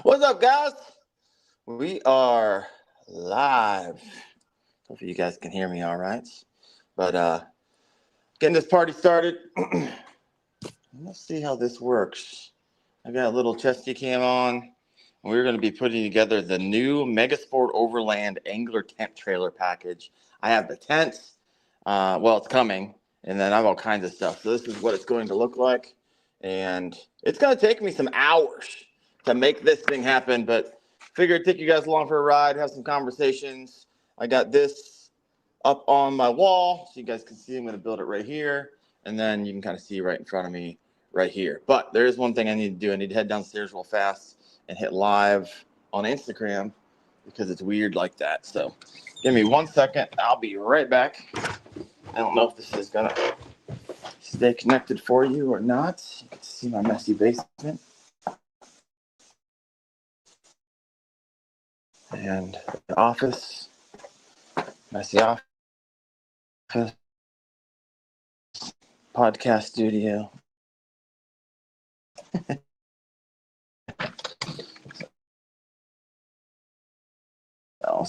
What's up, guys? We are live. Hopefully you guys can hear me all right. But getting this party started. Let's see how this works. I got a little chesty cam on. We're going to be putting together the new Megasport Overland Angler Tent Trailer package. I have the tent. Well, it's coming. And then I have all kinds of stuff. So this is what it's going to look like. And it's going to take me some hours to make this thing happen. But figured I'd take you guys along for a ride, have some conversations. I got this up on my wall so you guys can see. I'm going to build it right here. And then you can kind of see right in front of me right here. But there is one thing I need to do. I need to head downstairs real fast and hit live on Instagram because it's weird like that. So give me 1 second. I'll be right back. I don't know if this is going to stay connected for you or not. You can see my messy basement. And the office. Messy office. Podcast studio. I'll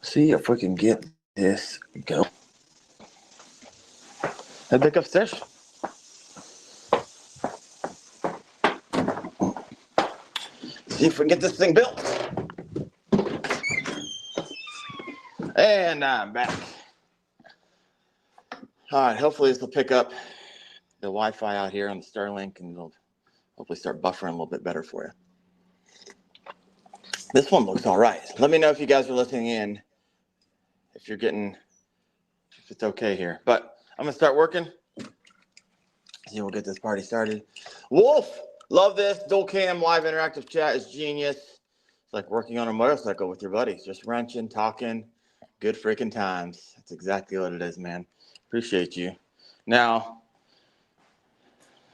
see if we can get this go. Head back upstairs. See if we can get this thing built. And I'm back. All right, hopefully this will pick up the Wi-Fi out here on the Starlink and it'll hopefully start buffering a little bit better for you. This one looks all right. Let me know if you guys are listening in, if it's okay here. But I'm gonna start working. See, we'll get this party started. Wolf, love this. Dual cam live interactive chat is genius. It's like working on a motorcycle with your buddies, just wrenching, talking. Good freaking times. That's exactly what it is, man. Appreciate you. Now,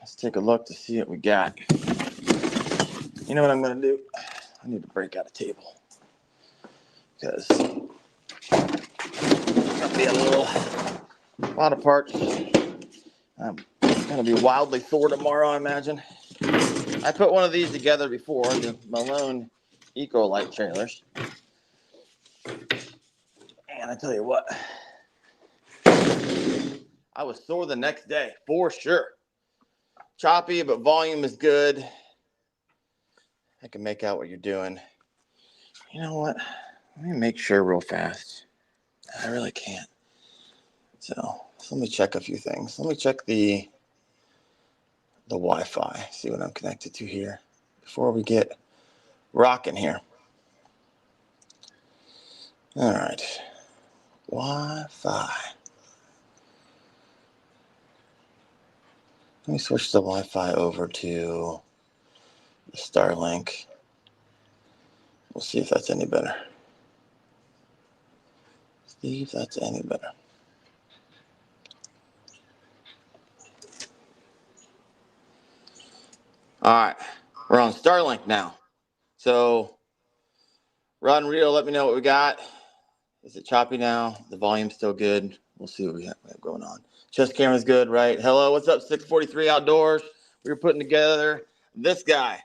let's take a look to see what we got. You know what I'm going to do? I need to break out a table because it's going to be a lot of parts. I'm going to be wildly sore tomorrow, I imagine. I put one of these together before, the Malone Eco Light trailers. And I tell you what, I was sore the next day, for sure. Choppy, but volume is good. I can make out what you're doing. You know what? Let me make sure real fast. I really can't. So let me check a few things. Let me check the Wi-Fi, see what I'm connected to here before we get rocking here. All right. Wi-Fi. Let me switch the Wi-Fi over to the Starlink. We'll see if that's any better. See if that's any better. All right, we're on Starlink now. So, Rod and Reel, let me know what we got. Is it choppy now? The volume's still good. We'll see what we have going on. Chest camera's good, right? Hello, what's up, 643 Outdoors? We were putting together this guy.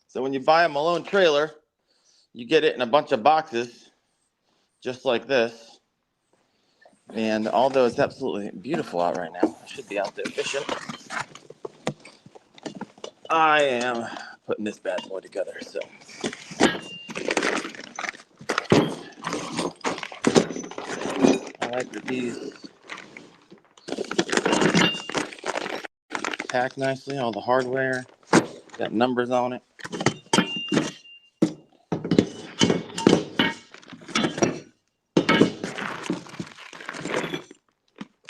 So when you buy a Malone trailer, you get it in a bunch of boxes, just like this. And although it's absolutely beautiful out right now, I should be out there fishing. I am putting this bad boy together, so. I like that these pack nicely, all the hardware, got numbers on it.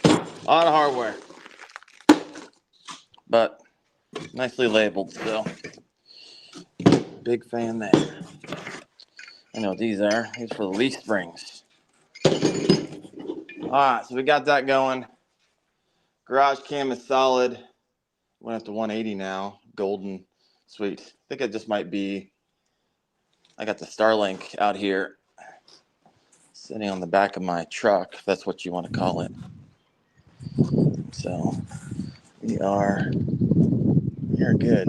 A lot of hardware, but nicely labeled, so big fan there. I know what these are. These are for the leaf springs. All right, so we got that going. Garage cam is solid. Went up to 180 now. Golden, sweet. I think it just might be. I got the Starlink out here, sitting on the back of my truck. If that's what you want to call it. So We are good.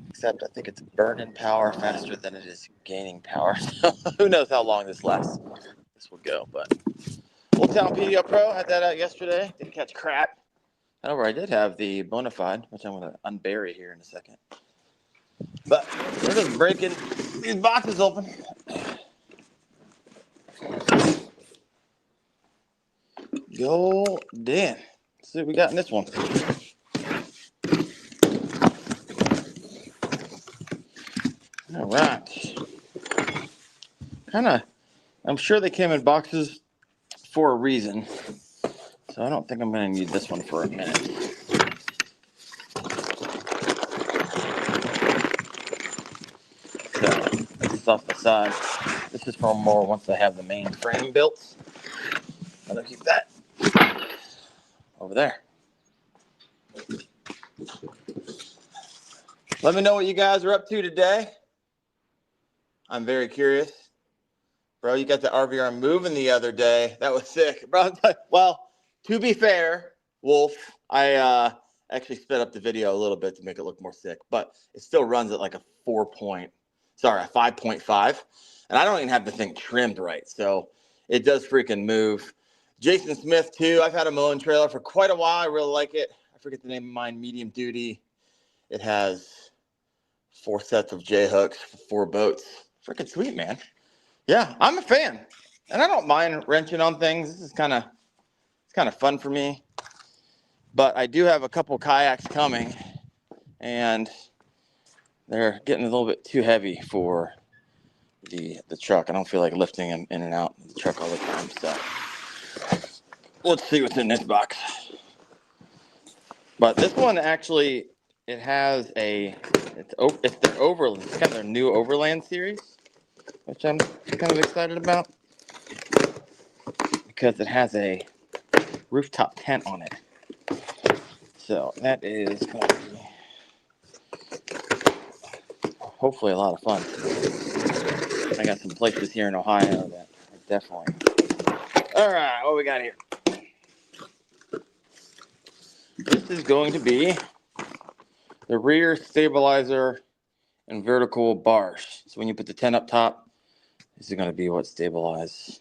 Except I think it's burning power faster than it is gaining power. So who knows how long this lasts. This will go, but Old Town PDO Pro had that out yesterday. Didn't catch crap. However, I did have the Bonafide, which I'm going to unbury here in a second. But we're just breaking these boxes open. Golden. Let's see what we got in this one. All right. I'm sure they came in boxes for a reason. So I don't think I'm going to need this one for a minute. So, this is off the side. This is for more once I have the main frame built. I'm going to keep that over there. Let me know what you guys are up to today. I'm very curious. Bro, you got the RVR moving the other day. That was sick. Bro, well, to be fair, Wolf, I actually sped up the video a little bit to make it look more sick, but it still runs at like a 5.5. And I don't even have the thing trimmed right. So it does freaking move. Jason Smith, too. I've had a Malone trailer for quite a while. I really like it. I forget the name of mine, medium duty. It has 4 sets of J-hooks for 4 boats. Freaking sweet, man. Yeah, I'm a fan. And I don't mind wrenching on things. This is kind of fun for me. But I do have a couple kayaks coming, and they're getting a little bit too heavy for the truck. I don't feel like lifting them in and out of the truck all the time. So let's see what's in this box. But this one actually, it has it's kind of their new Overland series, which I'm kind of excited about because it has a rooftop tent on it. So that is going to be hopefully a lot of fun. I got some places here in Ohio that are definitely. All right, what we got here? This is going to be the rear stabilizer and vertical bars. So when you put the tent up top, this is going to be what stabilizes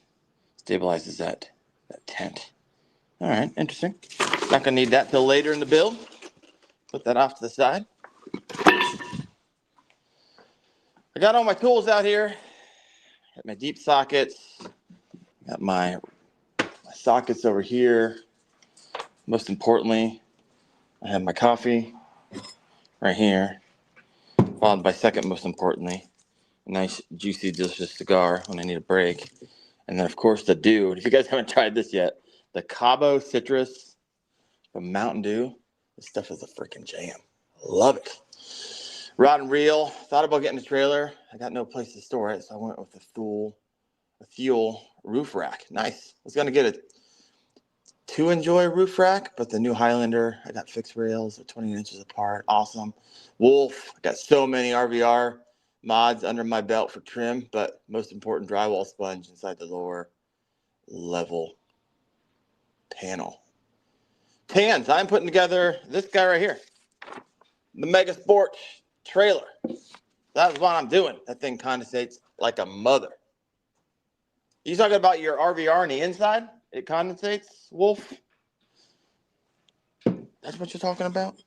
that tent. All right, interesting. Not going to need that till later in the build. Put that off to the side. I got all my tools out here. Got my deep sockets. Got my sockets over here. Most importantly, I have my coffee right here. Followed by second most importantly, a nice, juicy, delicious cigar when I need a break. And then, of course, the Dude. If you guys haven't tried this yet, the Cabo Citrus from Mountain Dew. This stuff is a freaking jam. Love it. Rod and reel. Thought about getting a trailer. I got no place to store it, so I went with a Fuel roof rack. Nice. I was going to get a 2-enjoy roof rack, but the new Highlander, I got fixed rails. They're 20 inches apart. Awesome. Wolf. I got so many RVR mods under my belt for trim, but most important, drywall sponge inside the lower level panel. Tans. I'm putting together this guy right here. The Megasport trailer. That's what I'm doing. That thing condensates like a mother. You talking about your RVR on the inside? It condensates, Wolf? That's what you're talking about?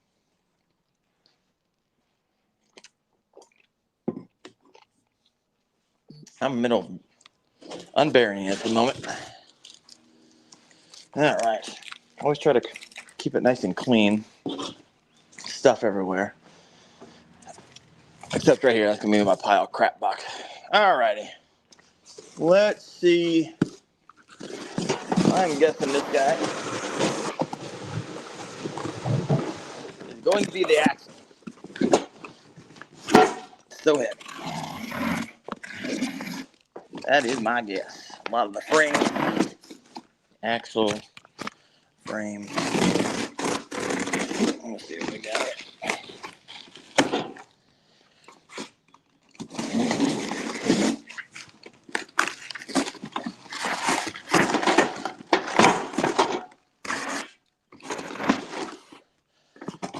I'm in the middle of unburying it at the moment. All right. I always try to keep it nice and clean. Stuff everywhere. Except right here. That's going to be my pile of crap box. All righty. Let's see. I'm guessing this guy is going to be the axle. So heavy. That is my guess. A lot of the frame, axle, frame. Let's see what we got here.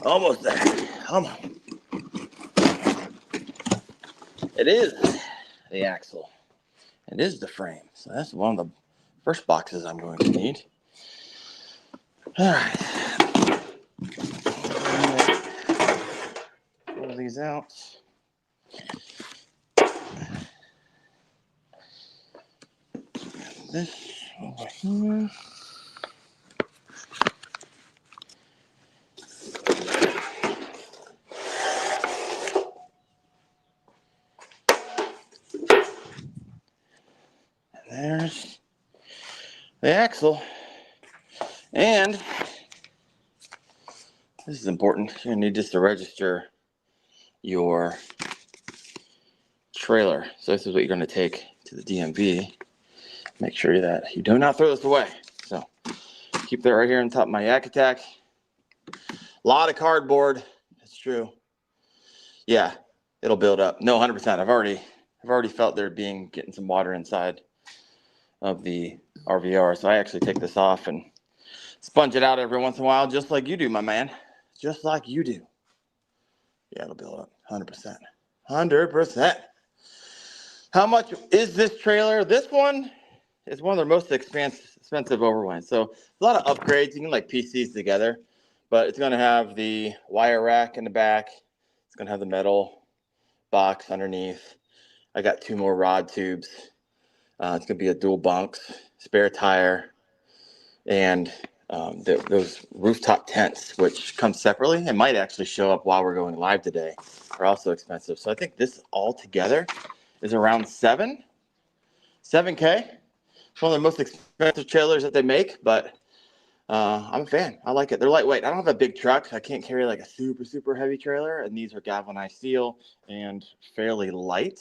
Almost there. Come on. It is the axle. It is the frame. So that's one of the first boxes I'm going to need. All right. Pull these out. This over here. And there's the axle. And this is important. You're going to need this to register your trailer. So this is what you're going to take to the DMV. Make sure that you do not throw this away. So keep that right here on top of my Yak Attack. A lot of cardboard. That's true. Yeah, it'll build up. No, 100%. I've already felt there getting some water inside of the RVR. So I actually take this off and sponge it out every once in a while, just like you do, my man. Just like you do. Yeah, it'll build up. 100%. 100%. How much is this trailer? This one is one of their most expensive overlands. So a lot of upgrades. You can like piece these together, but it's going to have the wire rack in the back. It's going to have the metal box underneath. I got 2 more rod tubes. It's going to be a dual bunks, spare tire, and those rooftop tents, which come separately and might actually show up while we're going live today, are also expensive. So I think this all together is around $7K. It's one of the most expensive trailers that they make, but I'm a fan. I like it. They're lightweight. I don't have a big truck, so I can't carry like a super heavy trailer, and these are galvanized steel and fairly light,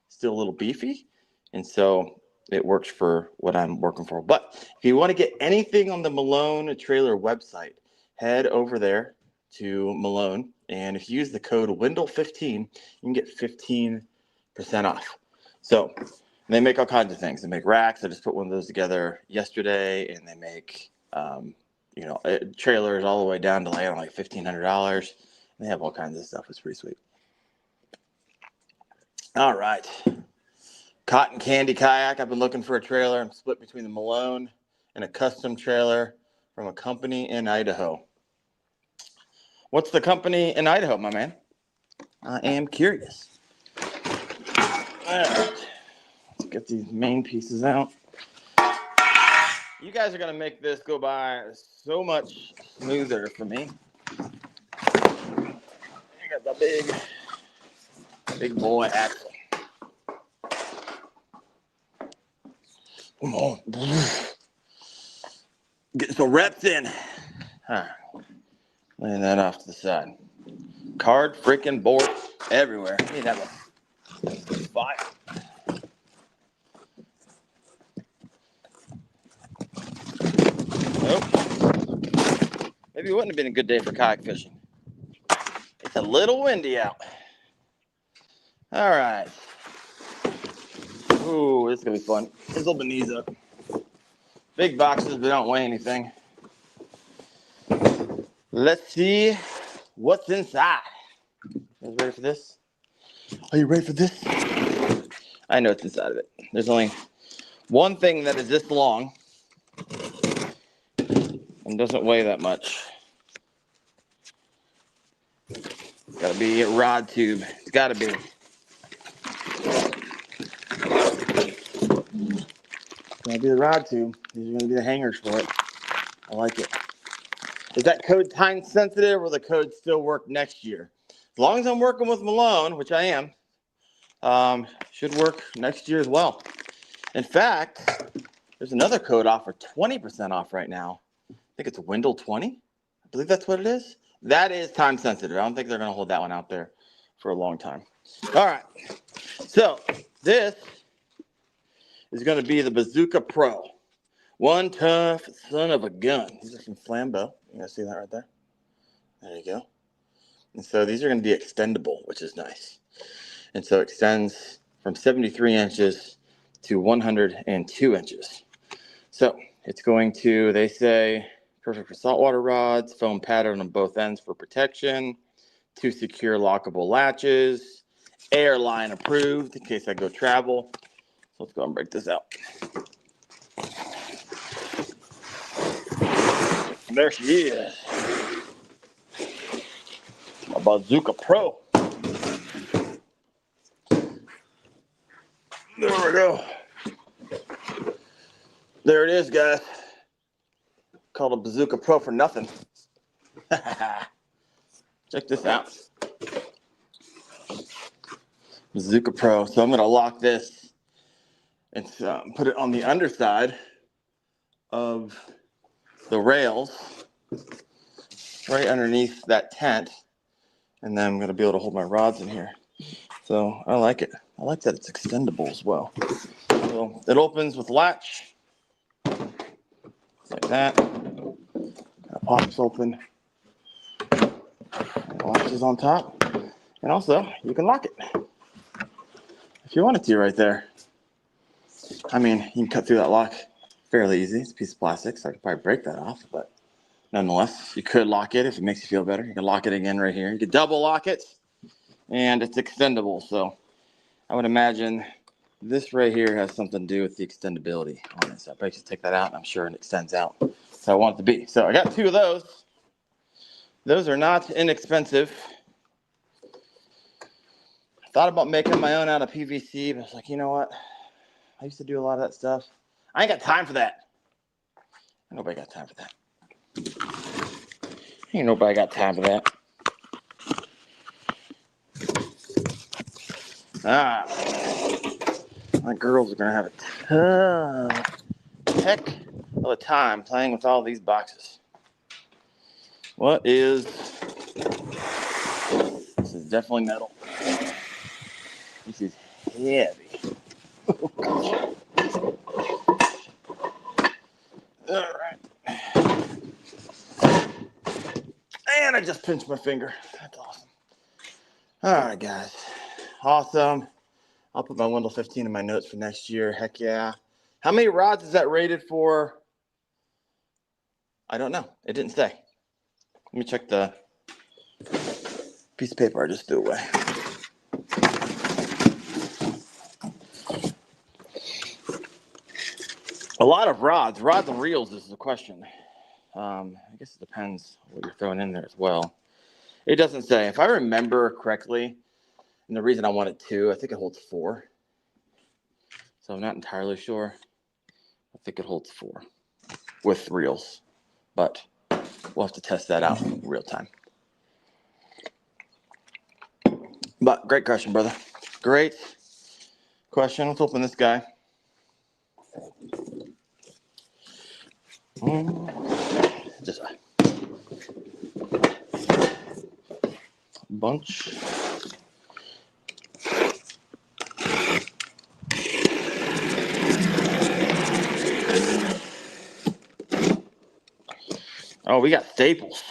still a little beefy, and so it works for what I'm working for. But if you want to get anything on the Malone trailer website, head over there to Malone, and if you use the code WINDLE15, you can get 15% off. So they make all kinds of things. They make racks. I just put one of those together yesterday, and they make trailers all the way down to like $1,500. They have all kinds of stuff. It's pretty sweet. All right. Cotton Candy Kayak. I've been looking for a trailer. I'm split between the Malone and a custom trailer from a company in Idaho. What's the company in Idaho, my man? I am curious. All right. Let's get these main pieces out. You guys are going to make this go by so much smoother for me. I got the big boy axle. Come on. Get some reps in. All right. Laying that off to the side. Card freaking board everywhere. I need to have a fire. Nope. Maybe it wouldn't have been a good day for kayak fishing. It's a little windy out. All right. Ooh, this is going to be fun. Let's open these up. Big boxes, but don't weigh anything. Let's see what's inside. You guys ready for this? Are you ready for this? I know what's inside of it. There's only one thing that is this long and doesn't weigh that much. It's gotta be a rod tube. It's gotta be. It's gonna be the rod tube. These are gonna be the hangers for it. I like it. Is that code time sensitive, or will the code still work next year? As long as I'm working with Malone, which I am, should work next year as well. In fact, there's another code offer 20% off right now. I think it's Windle 20. I believe that's what it is. That is time sensitive. I don't think they're going to hold that one out there for a long time. All right. So this is going to be the Bazooka Pro. One tough son of a gun. These are some Flambeau. You guys see that right there? There you go. And so these are going to be extendable, which is nice. And so it extends from 73 inches to 102 inches. So it's going to, they say, Perfect for saltwater rods. Foam pattern on both ends for protection. 2 secure lockable latches. Airline approved in case I go travel. So let's go and break this out. And there she is. My Bazooka Pro. There we go. There it is, guys. Called a Bazooka Pro for nothing. Check this out. Bazooka Pro. So I'm going to lock this and put it on the underside of the rails right underneath that tent. And then I'm going to be able to hold my rods in here. So I like it. I like that it's extendable as well. So it opens with latch. Like that. Kind of pops open. Latches on top. And also, you can lock it if you wanted to right there. I mean, you can cut through that lock fairly easy. It's a piece of plastic, so I could probably break that off. But nonetheless, you could lock it if it makes you feel better. You can lock it again right here. You could double lock it, and it's extendable. So I would imagine this right here has something to do with the extendability on it. So I basically take that out, and I'm sure it extends out. So I want it to be. So I got 2 of those. Those are not inexpensive. I thought about making my own out of PVC, but I was like, you know what? I used to do a lot of that stuff. I ain't got time for that. Nobody got time for that. Ain't nobody got time for that. My girls are going to have a heck of a time playing with all these boxes. What is... This is definitely metal. This is heavy. All right. And I just pinched my finger. That's awesome. All right, guys. Awesome. I'll put my Wendell 15 in my notes for next year. Heck yeah. How many rods is that rated for? I don't know. It didn't say. Let me check the piece of paper I just threw away. A lot of rods and reels is the question. I guess it depends what you're throwing in there as well. It doesn't say. If I remember correctly, and the reason I wanted 2, I think it holds 4. So I'm not entirely sure. I think it holds 4 with reels, but we'll have to test that out in real time. But great question, brother. Great question. Let's open this guy. Just a bunch. Oh, we got staples.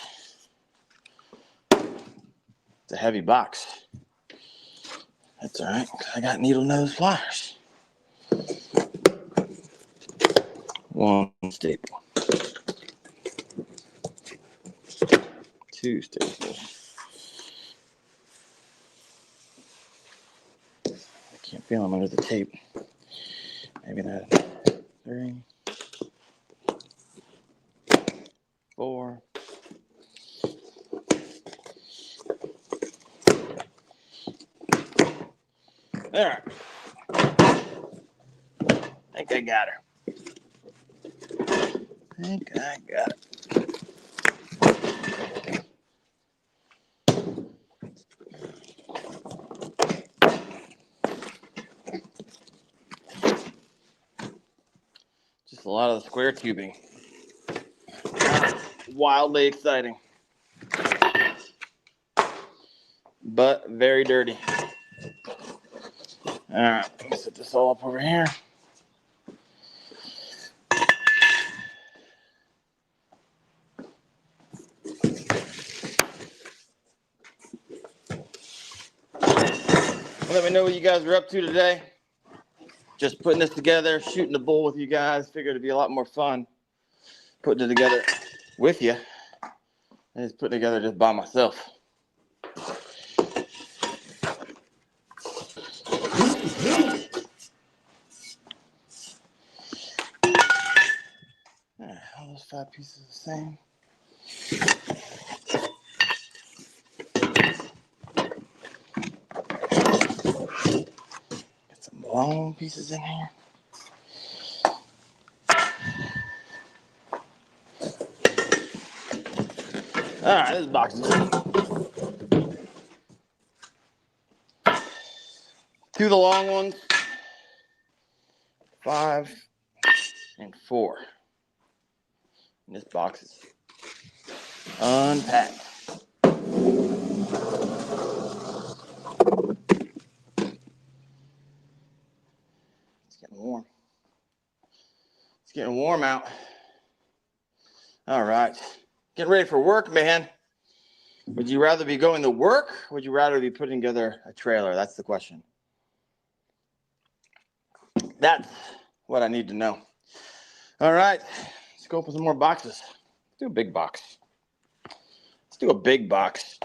It's a heavy box. That's all right. I got needle nose pliers. 1 staple. 2 staples. I can't feel them under the tape. Maybe that. 3, 4. There. I think I got her. I think I got it. Just a lot of the square tubing. Wildly exciting. But very dirty. All right, let me set this all up over here. Let me know what you guys are up to today. Just putting this together, shooting the bull with you guys. Figured it'd be a lot more fun putting it together with you. I just put together just by myself. All those 5 pieces are the same. Got some long pieces in here. All right, this box is 2 of the long ones, 5 and 4. And this box is unpacked. It's getting warm. It's getting warm out. All right. Getting ready for work, man. Would you rather be going to work? Or would you rather be putting together a trailer? That's the question. That's what I need to know. All right. Let's go open some more boxes. Let's do a big box. Let's do a big box.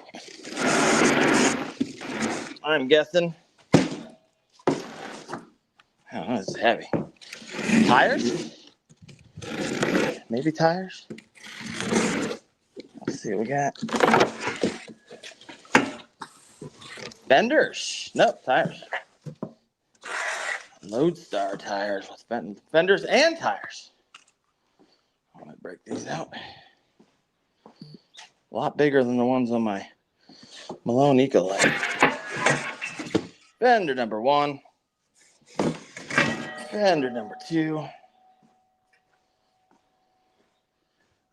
I'm guessing. Oh, this is heavy. Tires? Maybe tires? Let's see what we got. Fenders. Nope, tires. Lodestar tires with fenders and tires. I'm going to break these out. A lot bigger than the ones on my Malone Ecolite. Fender number 1. Fender number 2.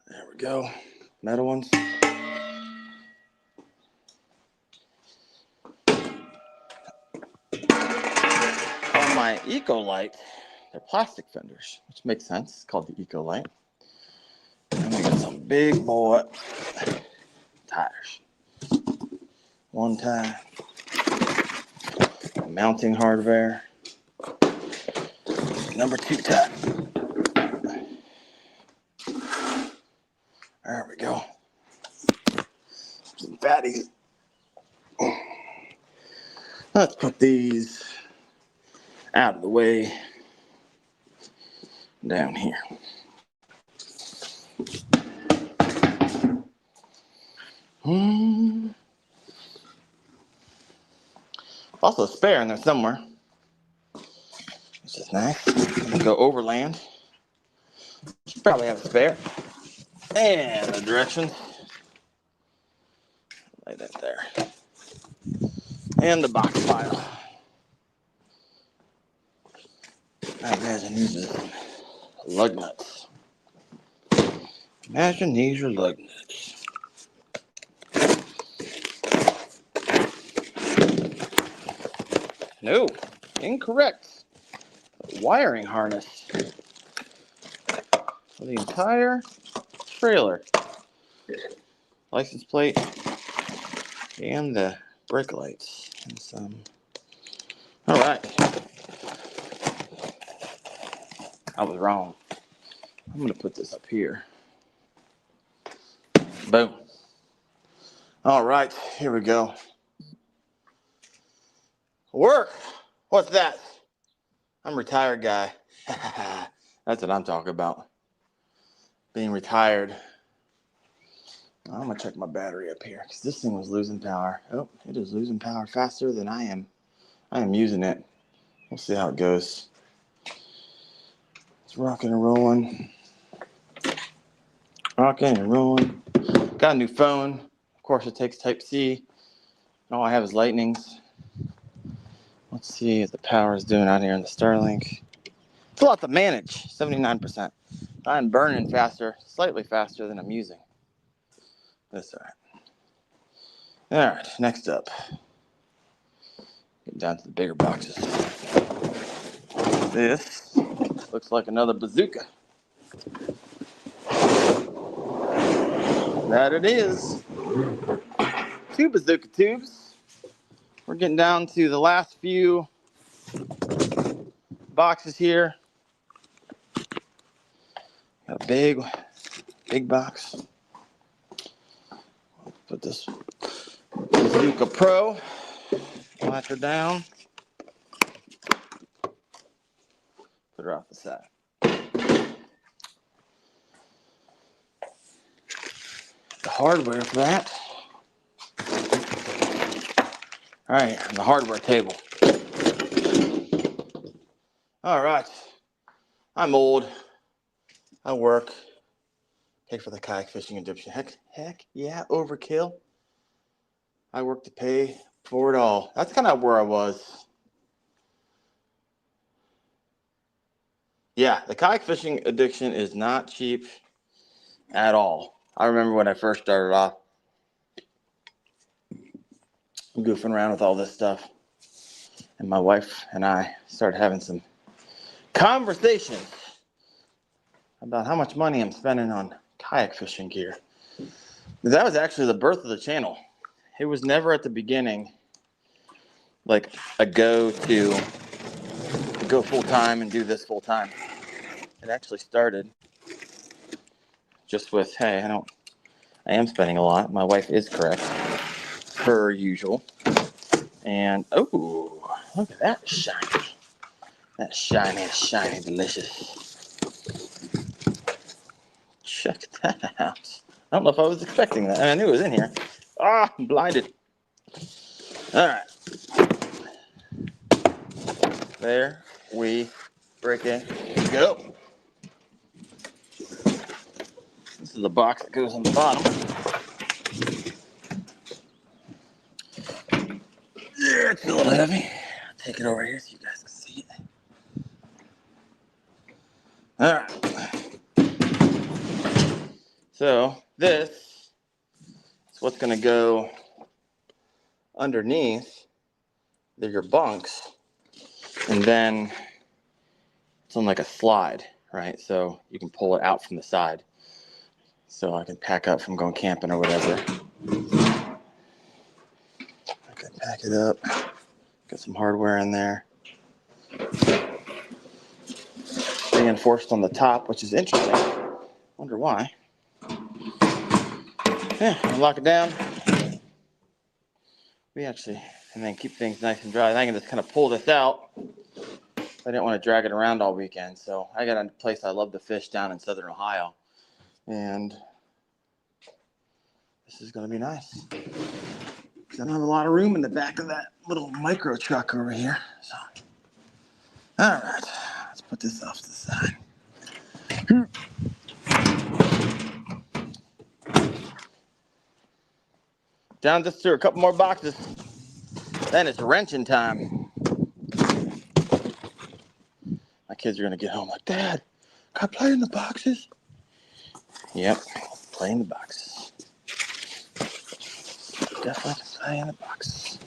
There we go. Metal ones. On my Ecolite, they're plastic fenders, which makes sense. It's called the Ecolite. And we got some big boy tires. 1 tire. Mounting hardware. Number 2 tire. There we go. Some fatties. Let's put these out of the way down here. Also a spare in there somewhere, which is nice. I'm gonna go overland. Should probably have a spare. And the directions. Lay that there. And the box pile. I imagine these are lug nuts. Imagine these are lug nuts. No, incorrect. Wiring harness for the entire trailer. License plate and the brake lights. And some. All right. I was wrong. I'm going to put this up here. Boom. All right, here we go. Work. What's that? I'm a retired guy. That's what I'm talking about. Being retired. I'm going to check my battery up here because this thing was losing power. Oh, it is losing power faster than I am. I am using it. We'll see how it goes. It's rocking and rolling. Rocking and rolling. Got a new phone. Of course, it takes Type-C. All I have is Lightnings. Let's see what the power is doing out here in the Starlink. It's a lot to manage, 79%. I'm burning faster, slightly faster than I'm using. That's all right. All right, next up. Get down to the bigger boxes. This looks like another bazooka. That it is. 2 bazooka tubes. We're getting down to the last few boxes here. Got a big big box. Put this Bazooka Pro, wipe her down, put her off the side. The hardware for that. All right, on the hardware table. All right, I'm old. I work. Pay for the kayak fishing addiction. Heck yeah, overkill. I work to pay for it all. That's kind of where I was. Yeah, the kayak fishing addiction is not cheap at all. I remember when I first started off goofing around with all this stuff. And my wife and I started having some conversations about how much money I'm spending on kayak fishing gear. That was actually the birth of the channel. It was never at the beginning like a go full time and do this full time. It actually started just with, hey, I am spending a lot. My wife is correct, per usual. And oh, look at that shiny. That shiny, delicious. Check that out. I don't know if I was expecting that. I knew it was in here. Ah, I'm blinded. All right. There we freaking go. This is the box that goes on the bottom. Yeah, it's a little heavy. I'll take it over here so you guys can see it. All right. So this is what's going to go underneath your bunks. And then it's on like a slide, right? So you can pull it out from the side. So I can pack up from going camping or whatever. I can pack it up. Got some hardware in there. Reinforced on the top, which is interesting. Wonder why. Yeah, lock it down. And then keep things nice and dry. I can just kind of pull this out. I didn't want to drag it around all weekend. So I got a place I love to fish down in Southern Ohio. And this is going to be nice. I don't have a lot of room in the back of that little micro truck over here. So, all right, let's put this off to the side. Down just through a couple more boxes. Then it's wrenching time. My kids are gonna get home like, Dad, can I play in the boxes? Yep, play in the boxes. Definitely play in the boxes.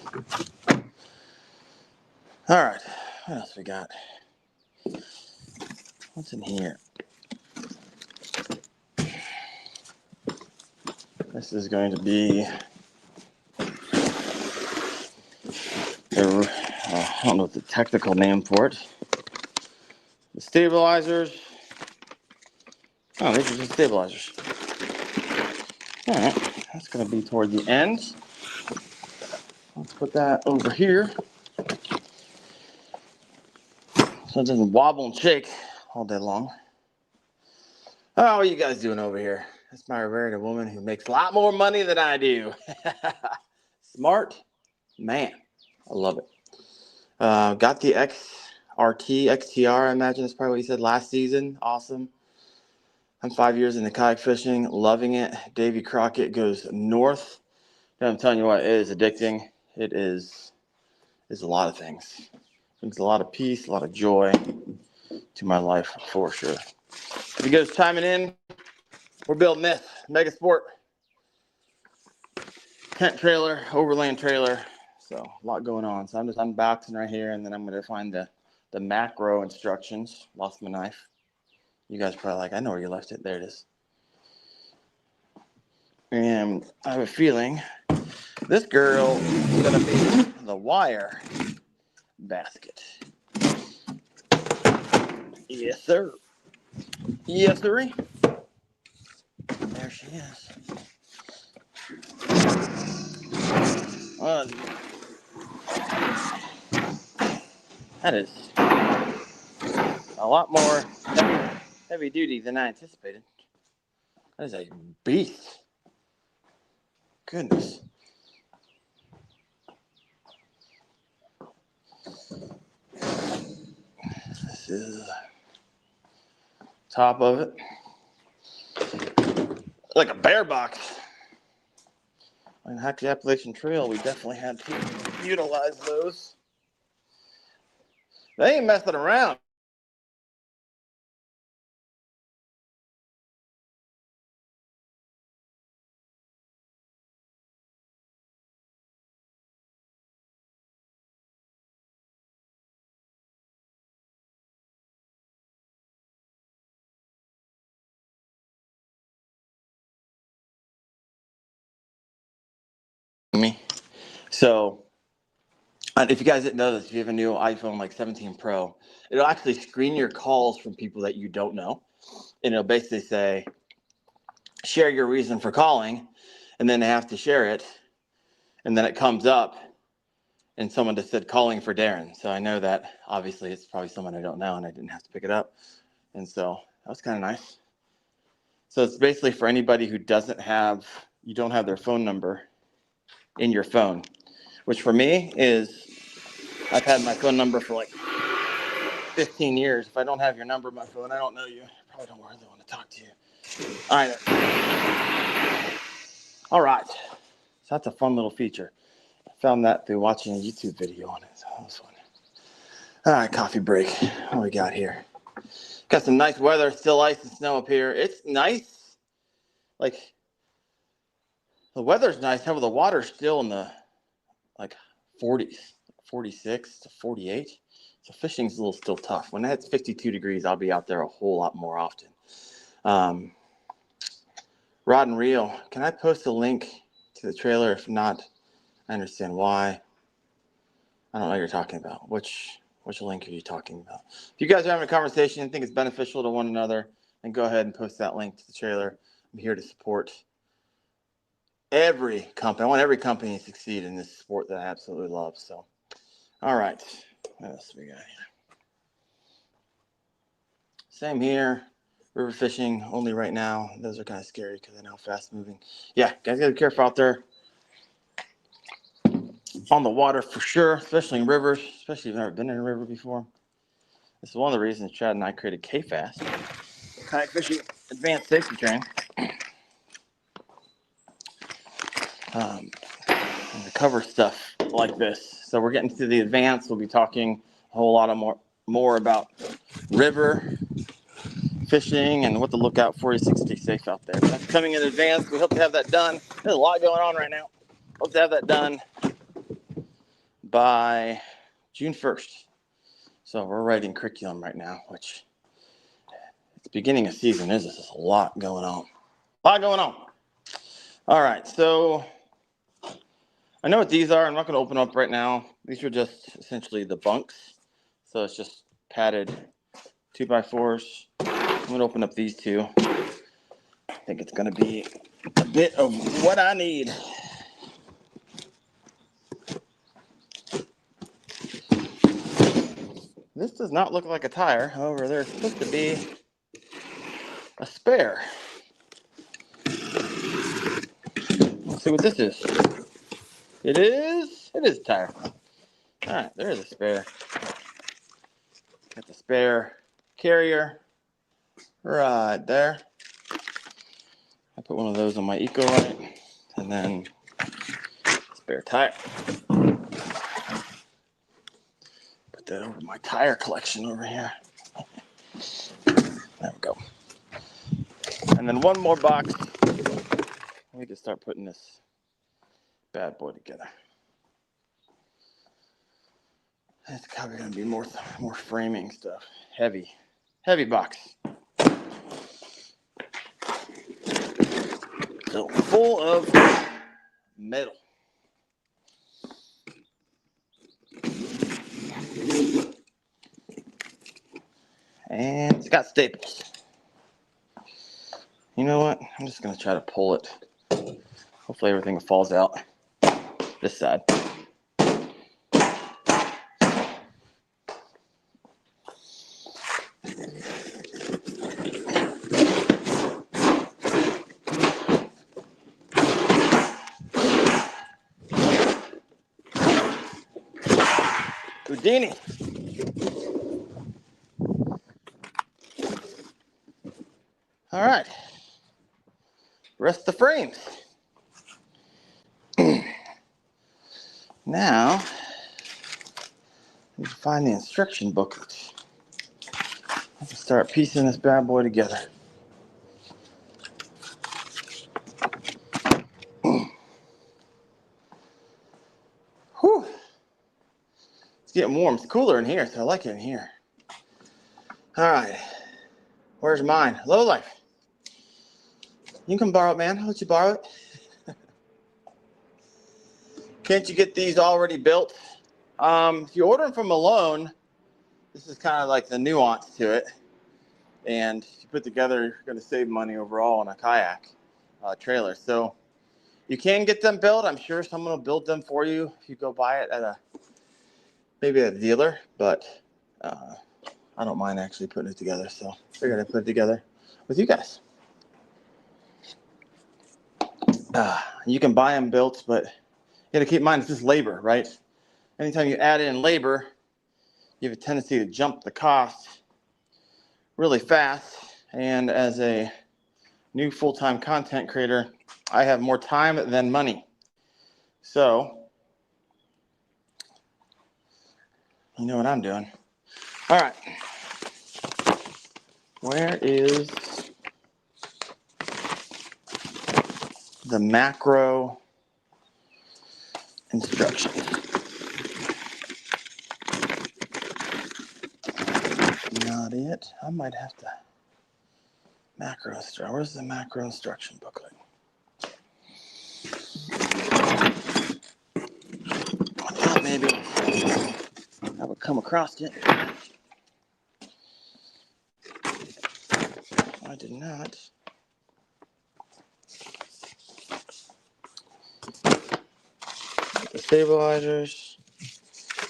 All right, what else we got? What's in here? This is going to be I don't know what the technical name for it. The stabilizers. Oh, these are just stabilizers. All right, that's going to be toward the end. Let's put that over here so it doesn't wobble and shake all day long. Oh, what are you guys doing over here? That's my married a woman who makes a lot more money than I do. Smart man. I love it. Got the XTR, I imagine that's probably what he said last season. Awesome. I'm 5 years into kayak fishing, loving it. Davy Crockett goes north. And I'm telling you what, it is addicting. It is a lot of things. It brings a lot of peace, a lot of joy to my life for sure. If you guys chiming in, we're building this Megasport tent trailer, overland trailer. So a lot going on. So I'm just unboxing right here, and then I'm going to find the macro instructions. Lost my knife. You guys are probably like, I know where you left it. There it is. And I have a feeling this girl is going to be the wire basket. Yes, sir. Yes, sir. There she is. That is a lot more heavy duty than I anticipated. That is a beast. Goodness. This is the top of it. Like a bear box. On Hack the Appalachian Trail, we definitely had to utilize those. They ain't messing around. Me. So, if you guys didn't know this, if you have a new iPhone like 17 Pro, it'll actually screen your calls from people that you don't know. And it'll basically say, share your reason for calling, and then they have to share it. And then it comes up, and someone just said calling for Darren. So I know that obviously it's probably someone I don't know, and I didn't have to pick it up. And so that was kind of nice. So it's basically for anybody who you don't have their phone number in your phone, which for me is, I've had my phone number for like 15 years. If I don't have your number in my phone, I don't know you. I probably don't really want to talk to you. All right. So that's a fun little feature. I found that through watching a YouTube video on it. So that was fun. All right, coffee break. What do we got here? Got some nice weather, still ice and snow up here. It's nice. Like, the weather's nice. However, the water's still in the like 40s, 46 to 48. So fishing's a little still tough. When it's 52 degrees, I'll be out there a whole lot more often. Rod and reel. Can I post a link to the trailer? If not, I understand why. I don't know what you're talking about. Which link are you talking about? If you guys are having a conversation and think it's beneficial to one another, then go ahead and post that link to the trailer. I'm here to support every company. I want every company to succeed in this sport that I absolutely love. So, all right. What else we got here? Same here. River fishing only right now. Those are kind of scary because I know fast moving. Yeah, guys gotta be careful out there on the water for sure, especially in rivers, especially if you've never been in a river before. This is one of the reasons Chad and I created KFAST, Kayak Fishing Advanced Safety Training. And to cover stuff like this. So we're getting to the advanced. We'll be talking a whole lot of more about river fishing and what to look out for to stay safe out there. That's coming in advance. We hope to have that done. There's a lot going on right now. Hope to have that done by June 1st. So we're writing curriculum right now, which at the beginning of season is a lot going on. All right, so I know what these are. I'm not going to open up right now. These are just essentially the bunks. So it's just padded 2x4s. I'm going to open up these two. I think it's going to be a bit of what I need. This does not look like a tire. However, there's supposed to be a spare. Let's see what this is. It is a tire. All right, there's a spare. Got the spare carrier right there. I put one of those on my Eco-Rite, and then spare tire. Put that over my tire collection over here. There we go. And then one more box. We can start putting this bad boy together. It's probably gonna be more framing stuff. Heavy box. So full of metal. And it's got staples. You know what? I'm just going to try to pull it. Hopefully everything falls out this side. Houdini. All right. Rest the frames. Now, I need to find the instruction booklet. I have to start piecing this bad boy together. Whew. It's getting warm. It's cooler in here, so I like it in here. All right. Where's mine? Low life. You can come borrow it, man. I'll let you borrow it. Can't you get these already built? If you order them from Malone, this is kind of like the nuance to it. And if you put together, you're going to save money overall on a kayak trailer. So you can get them built. I'm sure someone will build them for you if you go buy it at maybe a dealer. But I don't mind actually putting it together. So I figured I'd put it together with you guys. You can buy them built, but you got to keep in mind it's just labor, right? Anytime you add in labor, you have a tendency to jump the cost really fast. And as a new full-time content creator, I have more time than money. So, you know what I'm doing. All right. Where is the macro instruction? Not it. I might have to macro instruction. Where's the macro instruction booklet? I thought maybe I would come across it. I did not. The stabilizers,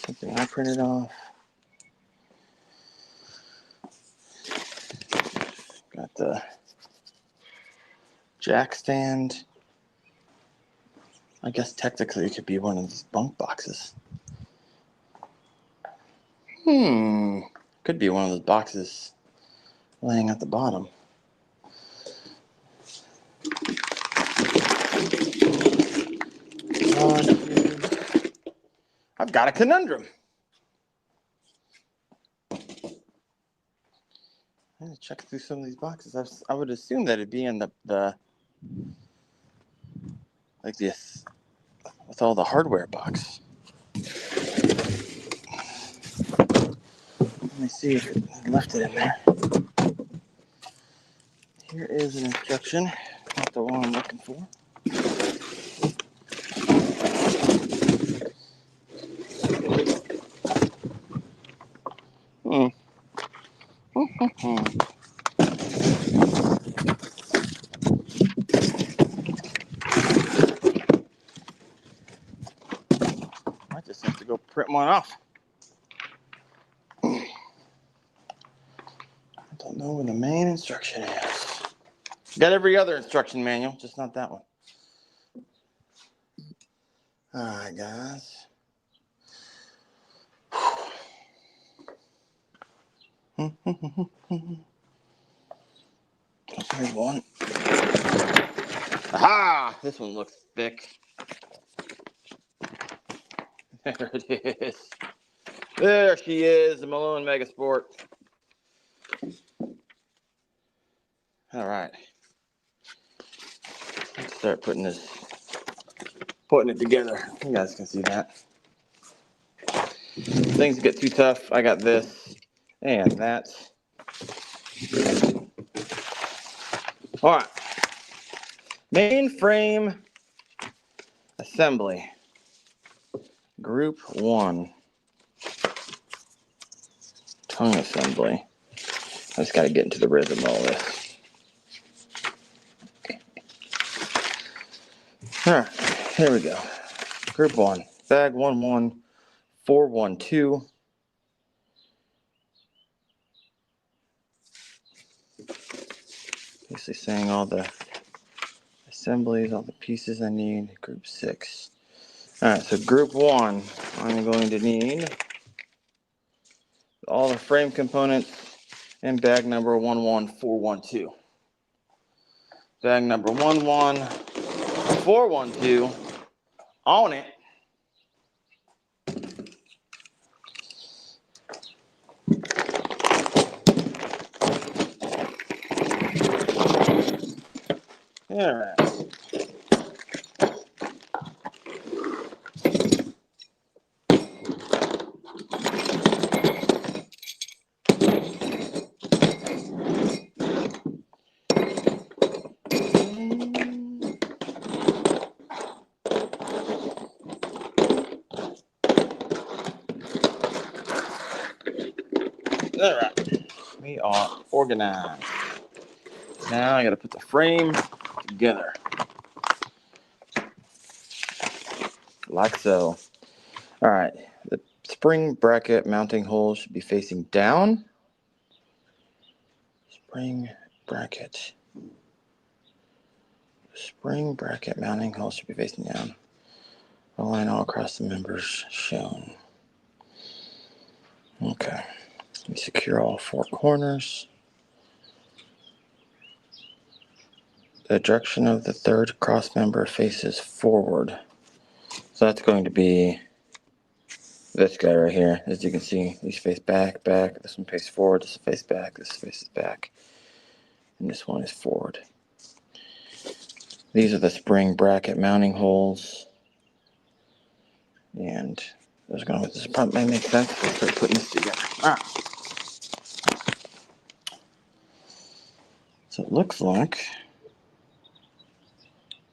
something I printed off. Got the jack stand. I guess technically it could be one of these bunk boxes. Could be one of those boxes laying at the bottom. I've got a conundrum. I'm going to check through some of these boxes. I would assume that it'd be in the like this, with all the hardware box. Let me see if it left it in there. Here is an instruction, not the one I'm looking for. I just have to go print one off. I don't know where the main instruction is. Got every other instruction manual, just not that one. All right, guys. Here's one. Aha! This one looks thick. There it is. There she is, the Malone Megasport. All right. Let's start putting it together. You guys can see that. Things get too tough. I got this and that. All right. Mainframe assembly. Group 1. Tongue assembly. I just got to get into the rhythm of all this. All right, here we go. Group 1, bag 11412. Basically saying all the assemblies, all the pieces I need. Group 6. All right, so group 1, I'm going to need all the frame components in bag number 11412. Bag number 11412 on it. All right. All right. We are organized. Now I got to put the frame together. Like so. All right. The spring bracket mounting hole should be facing down. Spring bracket mounting hole should be facing down. A line all across the members shown. Okay. We secure all 4 corners. The direction of the third cross member faces forward. So that's going to be this guy right here. As you can see, these face back, back. This one faces forward, this face back, this faces back. And this one is forward. These are the spring bracket mounting holes. And this probably make sense if I start putting this together. All right. So it looks like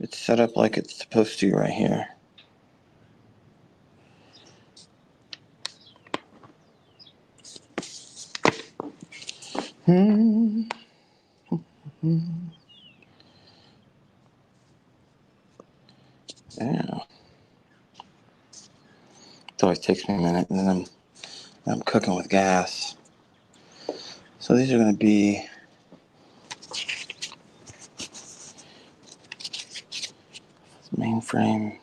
it's set up like it's supposed to right here. Yeah. It always takes me a minute, and then I'm cooking with gas. So these are going to be main frame.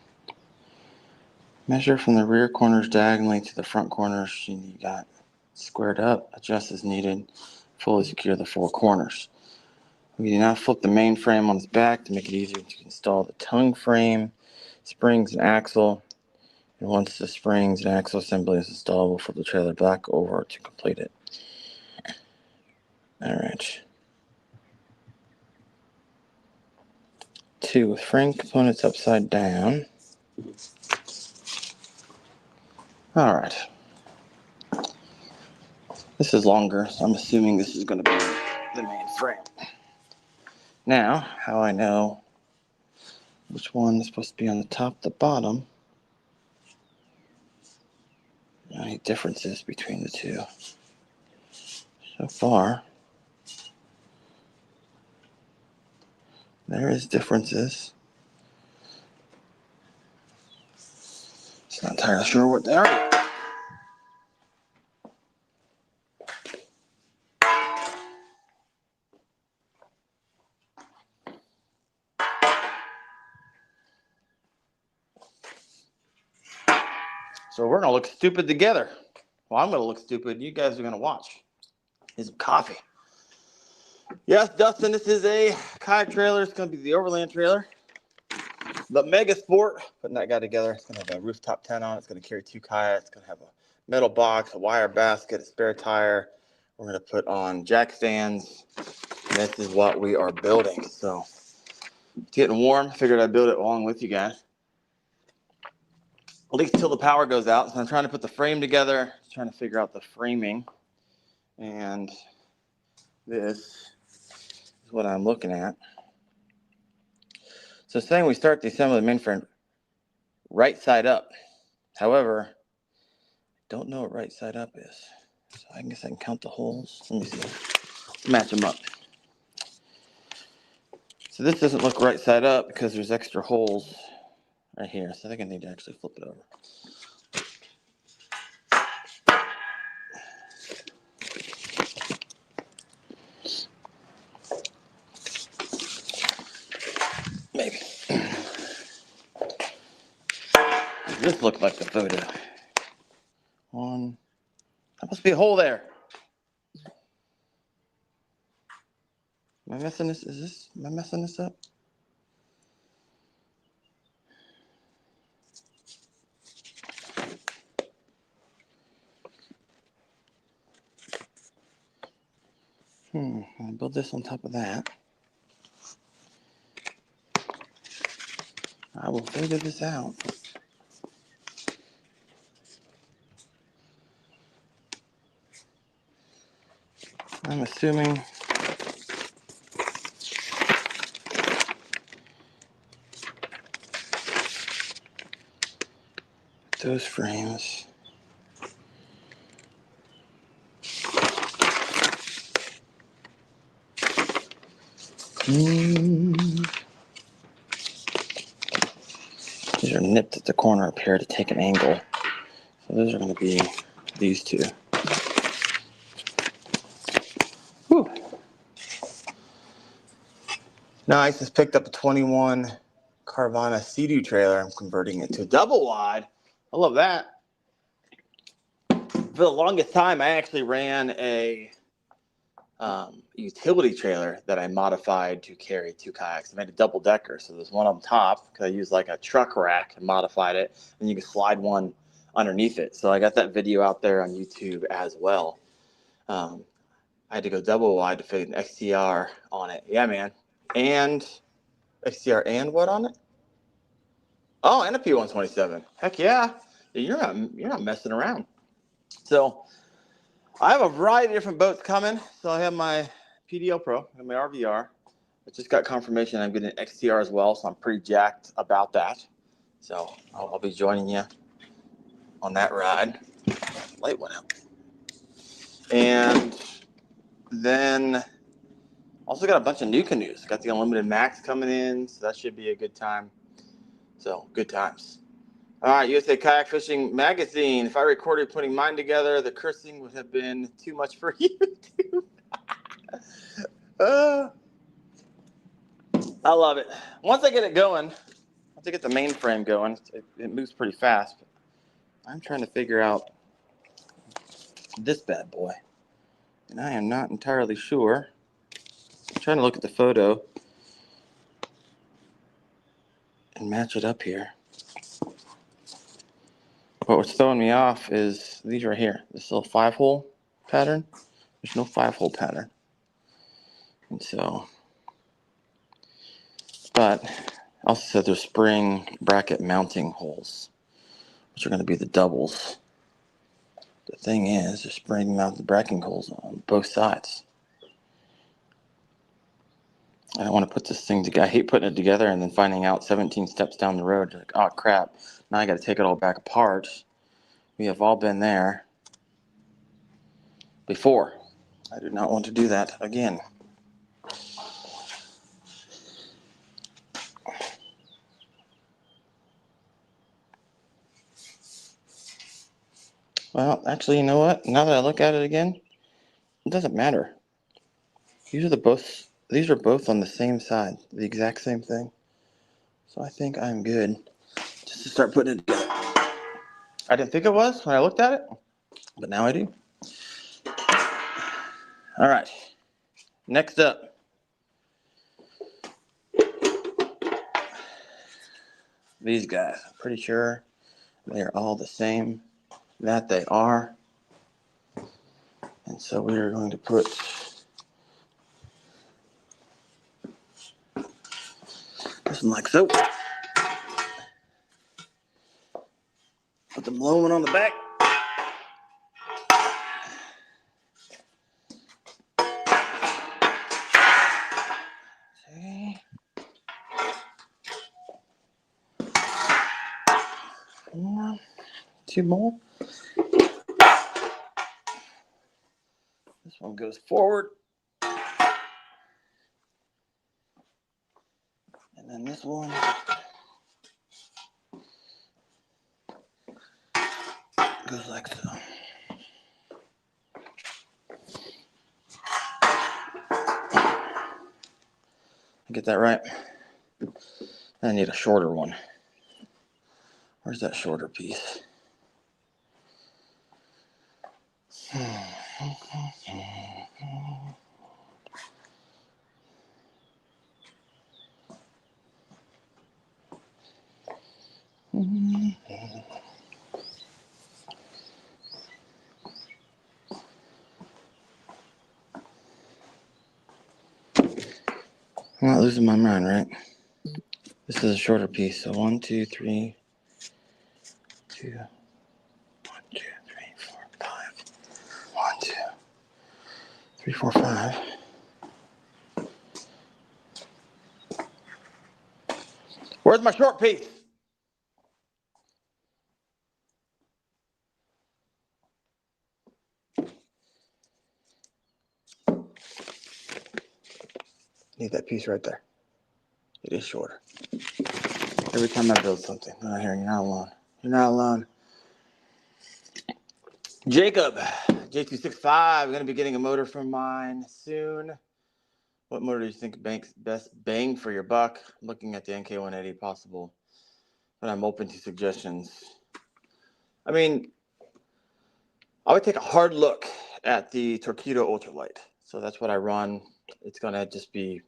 Measure from the rear corners diagonally to the front corners. You got squared up, adjust as needed, fully secure the 4 corners. We do not flip the main frame on its back to make it easier to install the tongue frame, springs, and axle. And once the springs and axle assembly is installed, we'll flip the trailer back over to complete it. All right. 2, with frame components upside down. All right. This is longer, so I'm assuming this is going to be the main frame. Now, how I know which one is supposed to be on the top, the bottom. Any differences between the two? So far, there is differences. Just not entirely sure what they are. So we're gonna look stupid together. Well, I'm gonna look stupid. You guys are gonna watch. Here's some coffee. Yes, Dustin, this is a kayak trailer. It's gonna be the Overland trailer. The Megasport, putting that guy together. It's gonna have a rooftop tent on it. It's gonna carry 2 kayaks. It's gonna have a metal box, a wire basket, a spare tire. We're gonna put on jack stands. And this is what we are building. So it's getting warm. Figured I'd build it along with you guys. At least until the power goes out. So I'm trying to put the frame together, trying to figure out the framing. And this is what I'm looking at. So it's saying we start the assembly of the main frame right side up. However, I don't know what right side up is. So I guess I can count the holes. Let me see. Let's match them up. So this doesn't look right side up because there's extra holes right here. So I think I need to actually flip it over. Maybe. This looked like the photo. One. There must be a hole there. Am I messing this? Am I messing this up? I'm gonna build this on top of that. I will figure this out. I'm assuming those frames. These are nipped at the corner up here to take an angle. So those are going to be these two. Whew. Now I just picked up a 21 Carvana Sea-Doo trailer. I'm converting it to a double wide. I love that. For the longest time, I actually ran a utility trailer that I modified to carry 2 kayaks. I made a double decker, so there's one on top because I used like a truck rack and modified it, and you can slide one underneath it. So I got that video out there on YouTube as well. I had to go double wide to fit an XTR on it. Yeah, man. And XTR and what on it? Oh, and a P127. Heck yeah. You're not messing around. So I have a variety of different boats coming. So I have my PDL Pro and my RVR. I just got confirmation I'm getting an XTR as well, so I'm pretty jacked about that. So I'll be joining you on that ride. Light went out. And then also got a bunch of new canoes. Got the Unlimited Max coming in, so that should be a good time. So good times. All right, USA Kayak Fishing Magazine. If I recorded putting mine together, the cursing would have been too much for YouTube. I love it. Once I get it going, once I get the mainframe going, it moves pretty fast. But I'm trying to figure out this bad boy, and I am not entirely sure. I'm trying to look at the photo and match it up here. But what's throwing me off is these right here. This little 5-hole pattern. There's no 5-hole pattern. And so, but also said there's spring bracket mounting holes, which are going to be the doubles. The thing is, there's spring mounted bracket holes on both sides. I don't want to put this thing together. I hate putting it together and then finding out 17 steps down the road, like, oh crap, now I got to take it all back apart. We have all been there before. I do not want to do that again. Well, actually, you know what? Now that I look at it again, it doesn't matter. These are both on the same side, the exact same thing. So I think I'm good just to start putting it together. I didn't think it was when I looked at it, but now I do. All right, next up. These guys, I'm pretty sure they're all the same. That they are. And so we are going to put this one like so. Put the Malone one on the back. Okay. 1, 2 more. This one goes forward. And then this one goes like so. Get that right? I need a shorter one. Where's that shorter piece? I'm not losing my mind, right? This is a shorter piece. So 1, 2, 3, 2, 1, 2, 3, 4, 5. 1, 2, 3, 4, 5. Where's my short piece? Need that piece right there. It is shorter. Every time I build something, I'm not hearing you're not alone. You're not alone. Jacob, J265, going to be getting a motor from mine soon. What motor do you think best bang for your buck? Looking at the NK180 possible, but I'm open to suggestions. I mean, I would take a hard look at the Torpedo Ultralight. So that's what I run. It's going to just be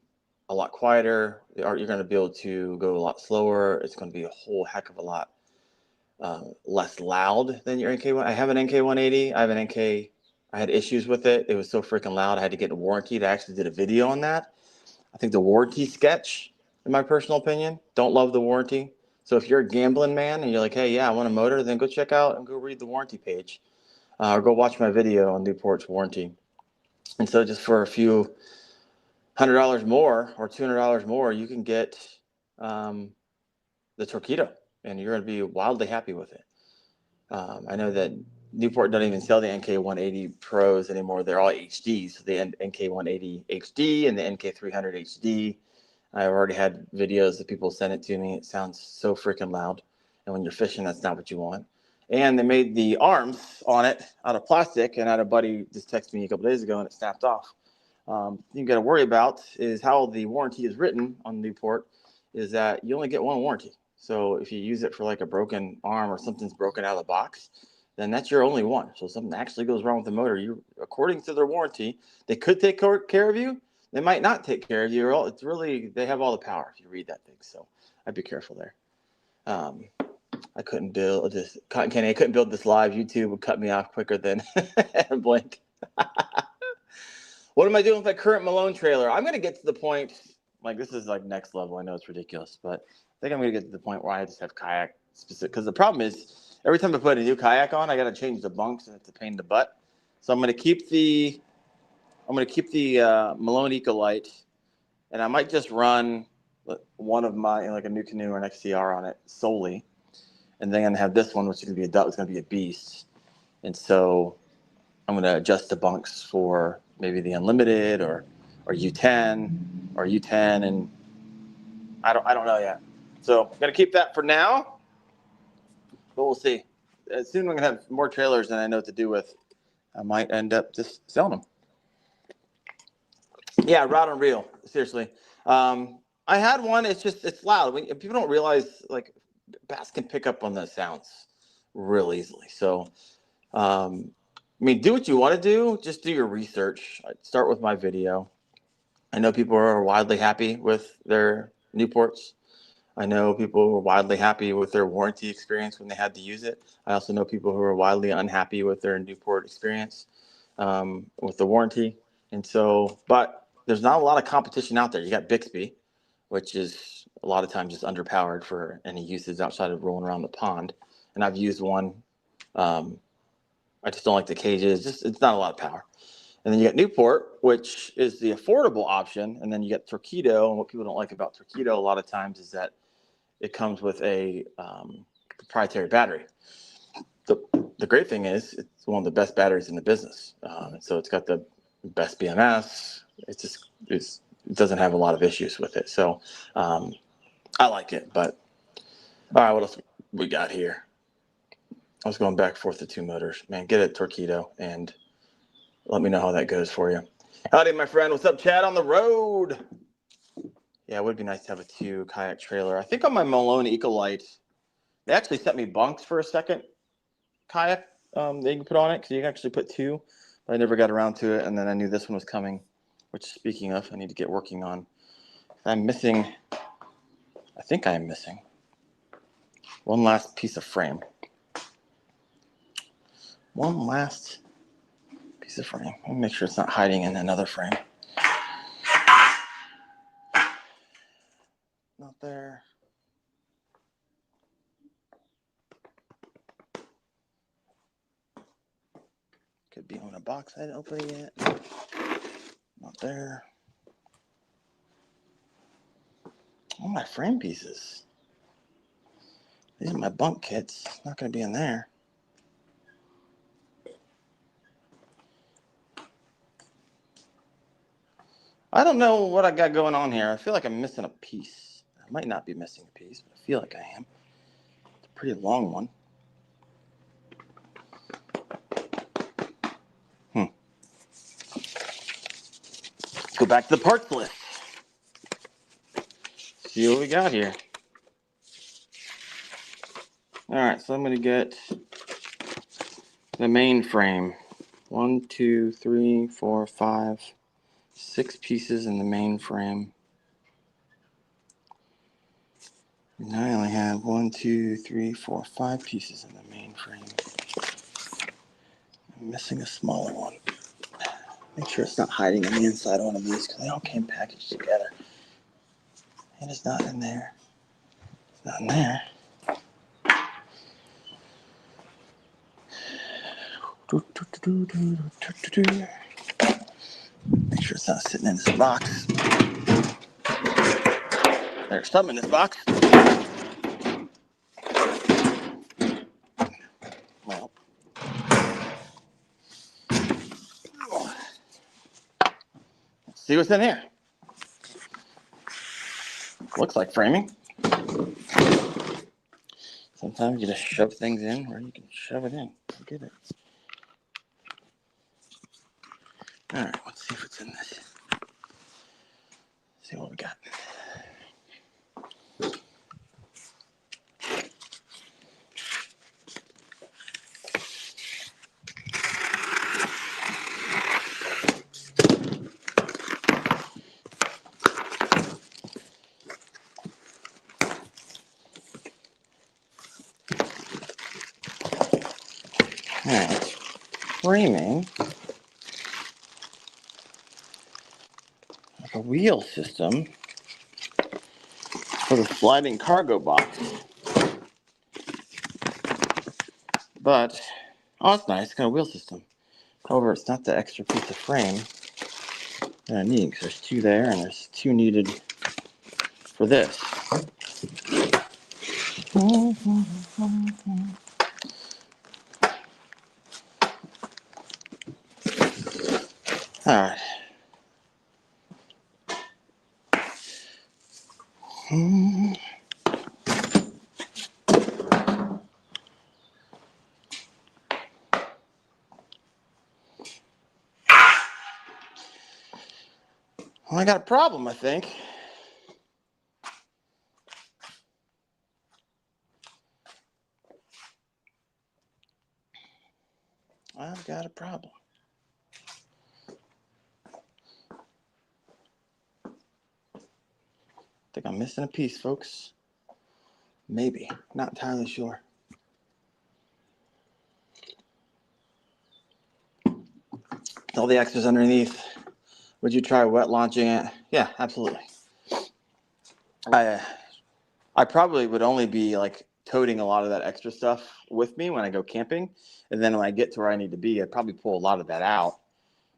a lot quieter. You're going to be able to go a lot slower. It's going to be a whole heck of a lot less loud than your NK1. I have an NK180. I have an NK. I had issues with it. It was so freaking loud. I had to get a warranty. I actually did a video on that. I think the warranty sketch, in my personal opinion, don't love the warranty. So if you're a gambling man and you're like, hey, yeah, I want a motor, then go check out and go read the warranty page. Or go watch my video on Newport's warranty. And so just for a few $100 more or $200 more, you can get the Torpedo, and you're going to be wildly happy with it. I know that Newport doesn't even sell the NK180 Pros anymore. They're all HD. So the NK180 HD and the NK300 HD. I've already had videos that people send it to me. It sounds so freaking loud. And when you're fishing, that's not what you want. And they made the arms on it out of plastic. And I had a buddy just texted me a couple days ago and it snapped off. You got to worry about is how the warranty is written on Newport is that you only get one warranty. So if you use it for like a broken arm or something's broken out of the box, then that's your only one. So if something actually goes wrong with the motor, you, according to their warranty, they could take care of you. They might not take care of you. It's really, they have all the power if you read that thing. So I'd be careful there. I couldn't build this. Cotton Candy, I couldn't build this live. YouTube would cut me off quicker than blink. What am I doing with my current Malone trailer? I'm going to get to the point, like this is like next level. I know it's ridiculous, but I think I'm going to get to the point where I just have kayak specific. Because the problem is every time I put a new kayak on, I got to change the bunks and it's a pain in the butt. So I'm going to keep the Malone Ecolite, and I might just run one of my like a new canoe or an XCR on it solely, and then I'm going to have this one, which is going to be it's going to be a beast. And so I'm going to adjust the bunks for maybe the Unlimited or U10 or U10, and I don't know yet. So I'm going to keep that for now, but we'll see. As soon as I'm going to have more trailers than I know what to do with, I might end up just selling them. Yeah, rod and reel. Seriously, I had one. It's loud. People don't realize like bass can pick up on those sounds real easily. So, I mean, do what you want to do. Just do your research. I'd start with my video. I know people are wildly happy with their Newports. I know people who are wildly happy with their warranty experience when they had to use it. I also know people who are wildly unhappy with their Newport experience with the warranty. And so, but there's not a lot of competition out there. You got Bixby, which is a lot of times just underpowered for any usage outside of rolling around the pond. And I've used one. I just don't like the cages. It's not a lot of power. And then you got Newport, which is the affordable option. And then you got Torpedo. And what people don't like about Torpedo a lot of times is that it comes with a proprietary battery. The great thing is it's one of the best batteries in the business. So it's got the best BMS. It doesn't have a lot of issues with it. So I like it. But all right, what else we got here? I was going back and forth to 2 motors. Man, get a Torpedo and let me know how that goes for you. Howdy, my friend. What's up, Chad on the road? Yeah, it would be nice to have a 2 kayak trailer. I think on my Malone Ecolite, they actually sent me bunks for a second kayak that you can put on it because you can actually put 2, but I never got around to it. And then I knew this one was coming, which, speaking of, I need to get working on. I'm missing, I think I am missing one last piece of frame. One last piece of frame. Let me make sure it's not hiding in another frame. Not there. Could be on a box I didn't open it yet. Not there. All my frame pieces. These are my bunk kits. It's not going to be in there. I don't know what I got going on here. I feel like I'm missing a piece. I might not be missing a piece, but I feel like I am. It's a pretty long one. Let's go back to the parts list. See what we got here. All right, so I'm going to get the main frame. 1, 2, 3, 4, 5, 6 pieces in the main frame. And I only have 1, 2, 3, 4, 5 pieces in the main frame. I'm missing a smaller one. Make sure it's not hiding on the inside of one of these because they all came packaged together. It is not in there. It's not in there. Make sure it's not sitting in this box. There's some in this box. Well, let's see what's in here. Looks like framing. Sometimes you just shove things in where you can shove it in. Look at it. All right, let's see if it's in this. See what we got. All right, framing. Like a wheel system for the sliding cargo box. But, oh, that's nice. It's got a wheel system. However, it's not the extra piece of frame that I need because there's 2 there and there's 2 needed for this. All right. Well, I got a problem, I think. I've got a problem. I think I'm missing a piece, folks. Maybe. Not entirely sure. All the extras underneath. Would you try wet launching it? Yeah, absolutely. I probably would only be like toting a lot of that extra stuff with me when I go camping. And then when I get to where I need to be, I'd probably pull a lot of that out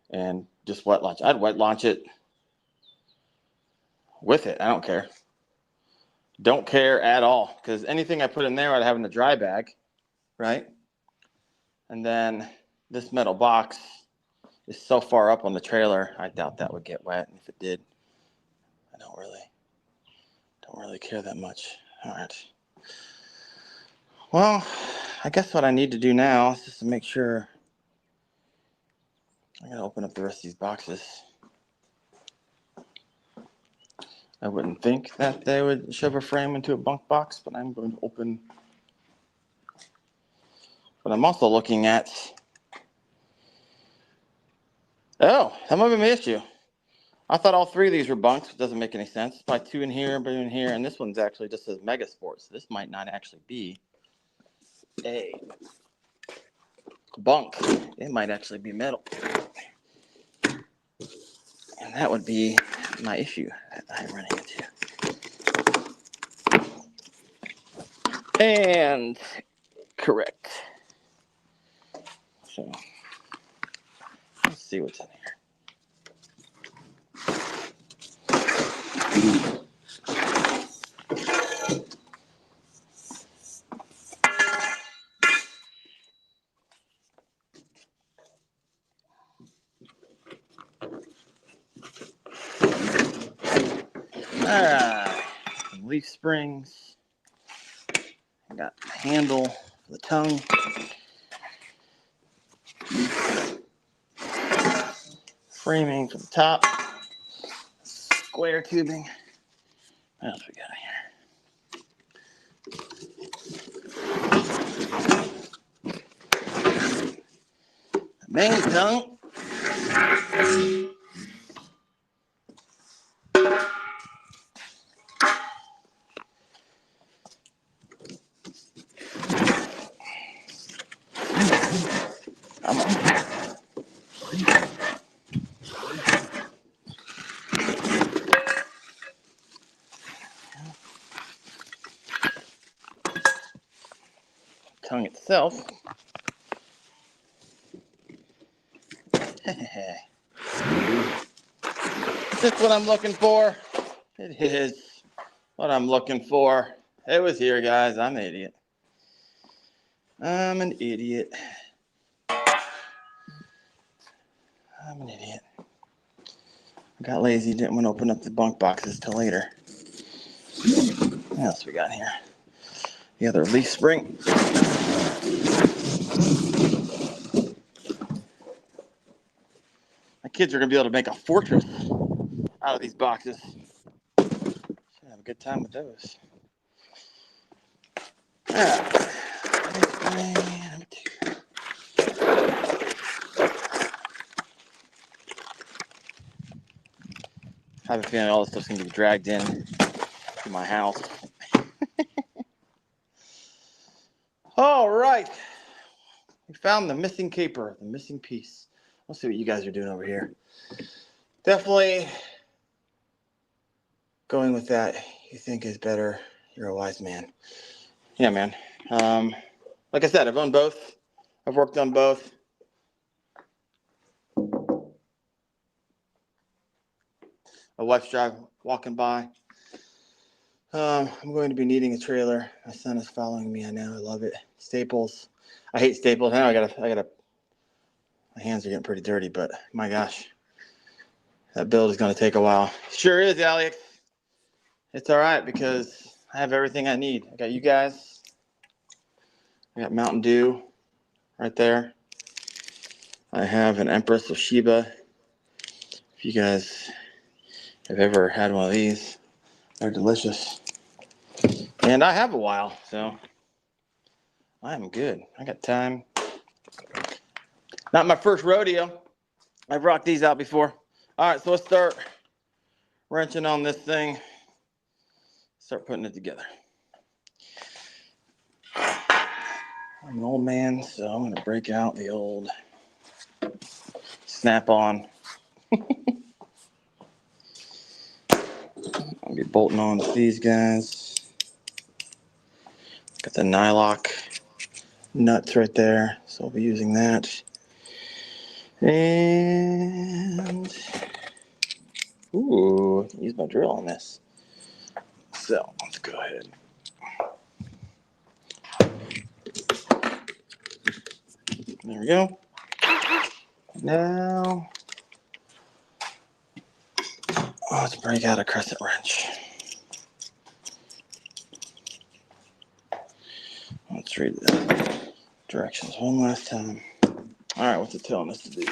and just wet launch. I'd wet launch it with it. I don't care. Don't care at all. Because anything I put in there, I'd have in the dry bag, right? And then this metal box is so far up on the trailer, I doubt that would get wet. And if it did, I don't really care that much. All right. Well, I guess what I need to do now is just to make sure. I gotta open up the rest of these boxes. I wouldn't think that they would shove a frame into a bunk box, but I'm going to open. But I'm also looking at. Oh, that might be my issue. I thought all three of these were bunks. It doesn't make any sense. Probably two in here, but in here, and this one's actually just says Megasport. So this might not actually be a bunk. It might actually be metal. And that would be my issue that I'm running into. And correct. So let's see what's in here. Alright, some leaf springs. I got the handle for the tongue. Framing for the top. Square tubing. What else we got here? The main tongue. Come on. Tongue itself. Is this what I'm looking for? It is what I'm looking for. It was here, guys. I'm an idiot. I'm an idiot. I'm an idiot. I got lazy, didn't want to open up the bunk boxes till later. What else we got here? The other leaf spring. My kids are going to be able to make a fortress out of these boxes. Should have a good time with those. Ah. I have a feeling all this stuff's going to be dragged in to my house. All right. We found the missing caper, the missing piece. Let's see what you guys are doing over here. Definitely going with that you think is better. You're a wise man. Yeah, man. Like I said, I've owned both. I've worked on both. My wife's driving, walking by. I'm going to be needing a trailer. My son is following me. I know. I love it. Staples. I hate staples. Now I gotta. My hands are getting pretty dirty, but my gosh, that build is going to take a while. Sure is, Alex. It's all right because I have everything I need. I got you guys. I got Mountain Dew right there. I have an Empress of Sheba. If you guys have ever had one of these, they're delicious. And I have a while, so I'm good. I got time. Not my first rodeo. I've rocked these out before. All right, so let's start wrenching on this thing. Start putting it together. I'm an old man, so I'm going to break out the old Snap-on. I'll be bolting on with these guys. Got the nylock nuts right there, so I'll be using that. And ooh, use my drill on this. So let's go ahead. There we go. Now let's break out a crescent wrench. Let's read that. Directions one last time. All right, what's it telling us to do?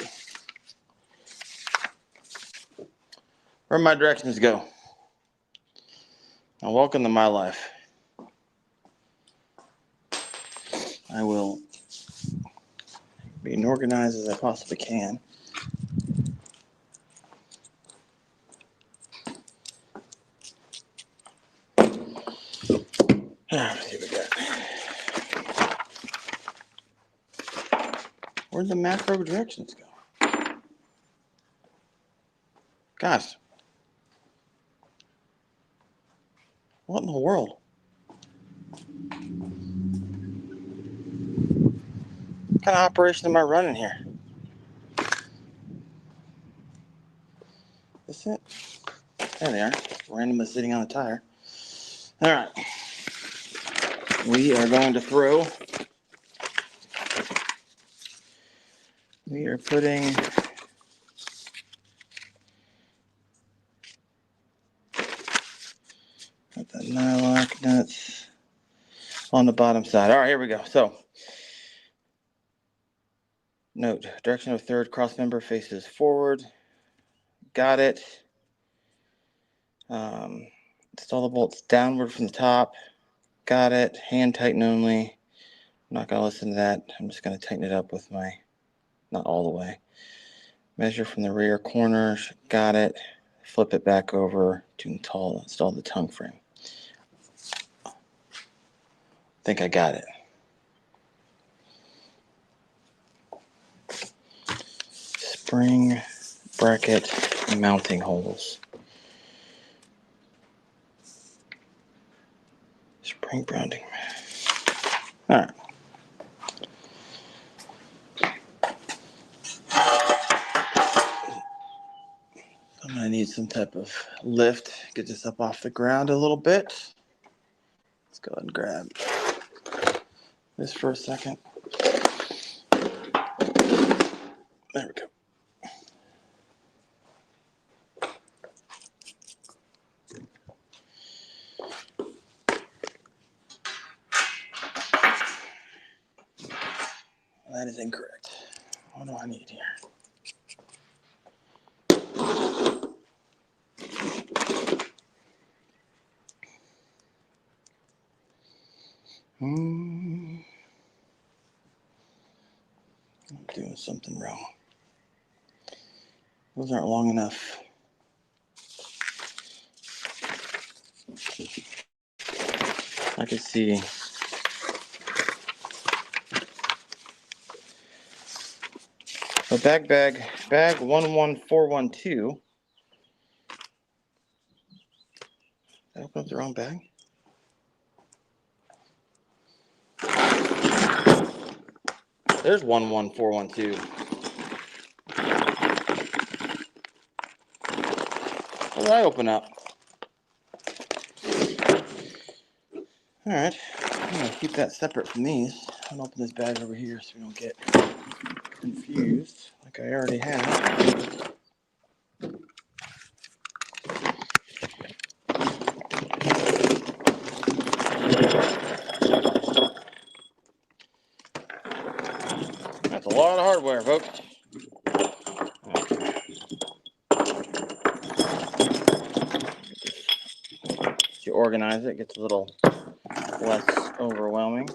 Where my directions go? Now, welcome to my life. I will be as organized as I possibly can. Let's see what we got. Where'd the macro directions go? Gosh. What in the world? What kind of operation am I running here? Is it? There they are. Randomly sitting on a tire. All right. We are going to throw. We are putting the nylock nuts on the bottom side. All right, here we go. So, note, direction of third cross member faces forward. Got it. Install the bolts downward from the top. Got it. Hand tighten only. I'm not going to listen to that. I'm just going to tighten it up with my, not all the way. Measure from the rear corners. Got it. Flip it back over to install the tongue frame. I think I got it. Spring bracket mounting holes. Spring grounding. All right. I'm going to need some type of lift. Get this up off the ground a little bit. Let's go ahead and grab this for a second. There we go. That is incorrect. What do I need here? I'm doing something wrong. Those aren't long enough. I can see. So bag 11412. Did I open up the wrong bag? There's 11412. What did I open up? All right, I'm gonna keep that separate from these. I'm gonna open this bag over here so we don't get confused like I already have. That's a lot of hardware, folks. As you organize it, it gets a little less overwhelming.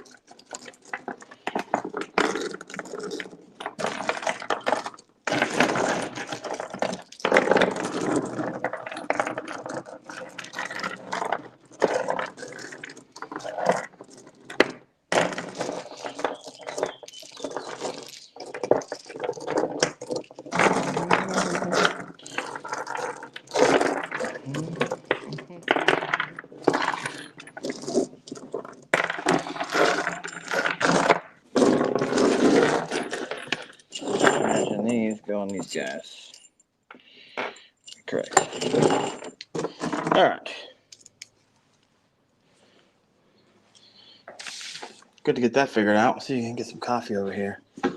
Imagine these go on these guys. Correct. All right. Good to get that figured out. So you can get some coffee over here. I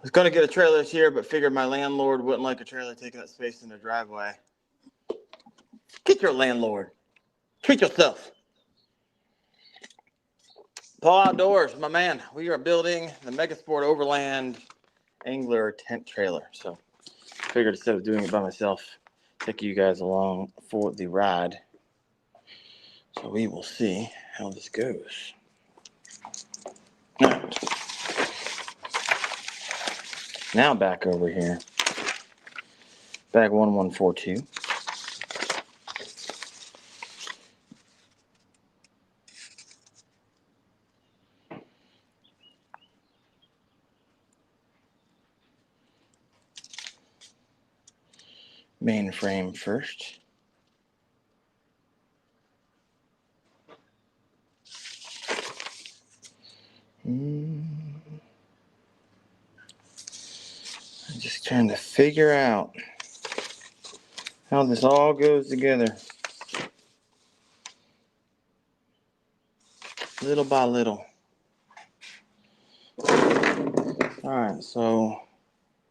was going to get a trailer this year, but figured my landlord wouldn't like a trailer taking up space in the driveway. Get your landlord. Treat yourself. Paul Outdoors, my man. We are building the Megasport Overland Angler tent trailer. So I figured instead of doing it by myself, take you guys along for the ride. So we will see how this goes. All right. Now back over here. Bag 1142. Main frame first. I'm just trying to figure out how this all goes together. Little by little. Alright, so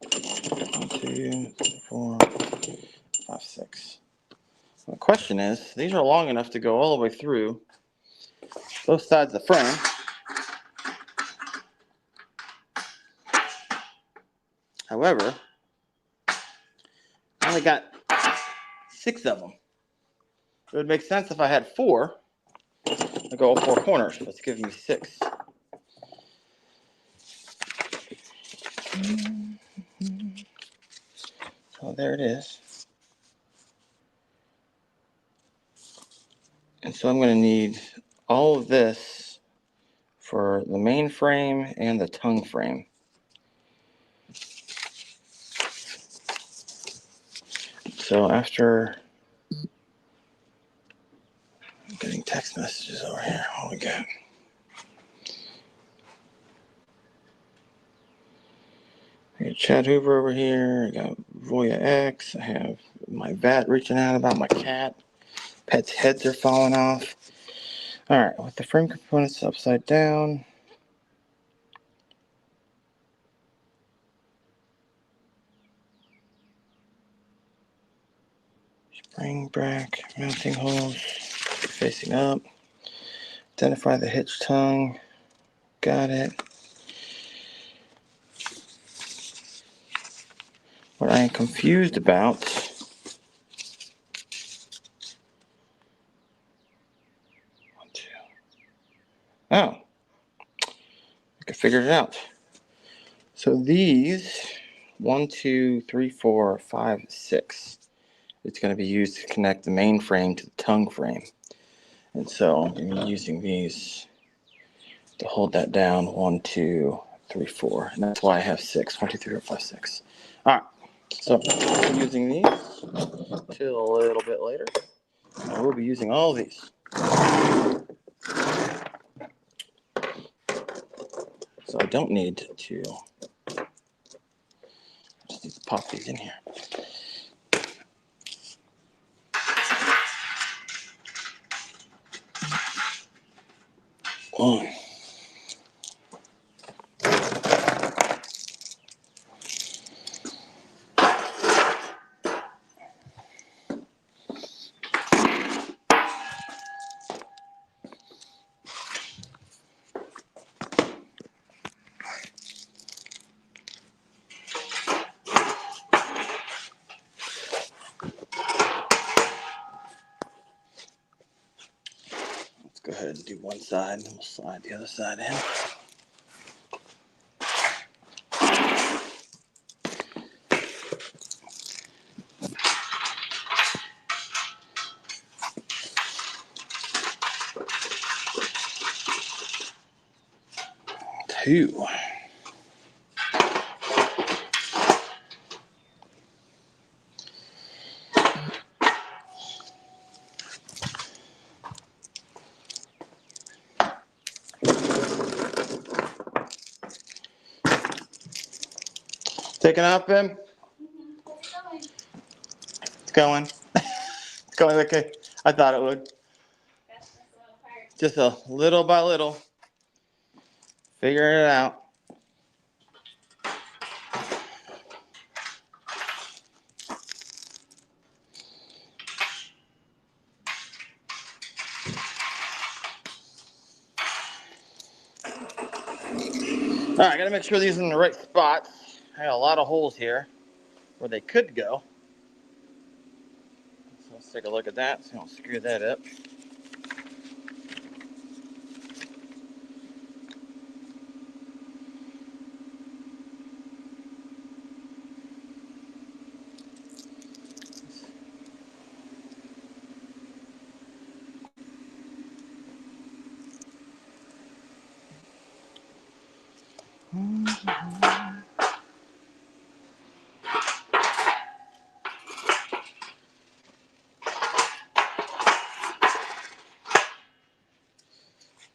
1, 2, 3, 4, 5, 6. The question is, these are long enough to go all the way through both sides of the frame. However, I only got 6 of them. It would make sense if I had 4 to go all 4 corners, but it's giving me 6. So there it is. And so I'm going to need all of this for the main frame and the tongue frame. So after I'm getting text messages over here, what we got? I got Chad Hoover over here. I got Voya X. I have my vet reaching out about my cat. Pet's heads are falling off. All right, with the frame components upside down. Spring bracket mounting holes facing up. Identify the hitch tongue. Got it. What I am confused about. Oh, I figured it out. So these 1, 2, 3, 4, 5, 6. It's going to be used to connect the main frame to the tongue frame. And so I'm going to be using these to hold that down. 1, 2, 3, 4. And that's why I have 6. 1, 2, 3, 4, 5, 6. All right. So I'm using these till a little bit later. I will be using all of these. So I don't need to just need to pop these in here. One. Let's go ahead and do one side, and we'll slide the other side in. Two. Taking off, Ben? It's going. It's going okay. I thought it would. Just a little by little. Figuring it out. All right, I gotta make sure these are in the right spots. I got a lot of holes here where they could go. So let's take a look at that. So I'll screw that up.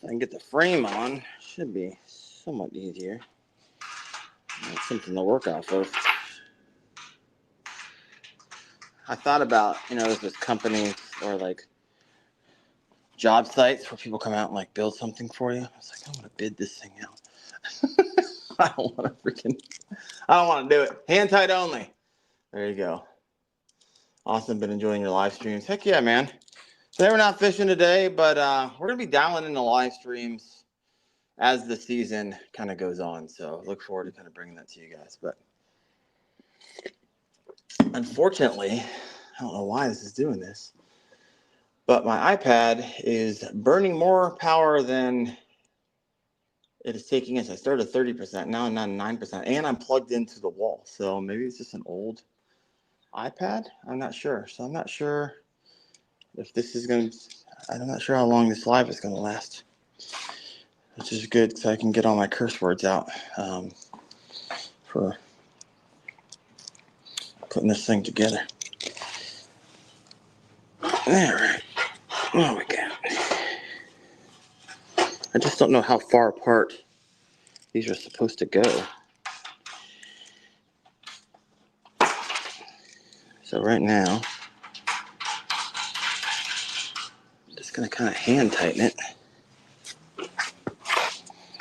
I can get the frame on. Should be somewhat easier. That's something to work off of. I thought about, there's companies or like job sites where people come out and like build something for you. I was like, I want to bid this thing out. I don't want to do it. Hand tight only. There you go. Awesome. Been enjoying your live streams. Heck yeah, man. Today we're not fishing today, but we're going to be dialing into live streams as the season kind of goes on. So look forward to kind of bringing that to you guys. But unfortunately, I don't know why this is doing this, but my iPad is burning more power than it is taking in. So I started at 30%. Now I'm at 9%. And I'm plugged into the wall. So maybe it's just an old iPad. I'm not sure. So I'm not sure if this is going to, I'm not sure how long this live is going to last. Which is good so I can get all my curse words out for putting this thing together. All right. Oh my God. I just don't know how far apart these are supposed to go. So right now, I'm just going to kind of hand tighten it.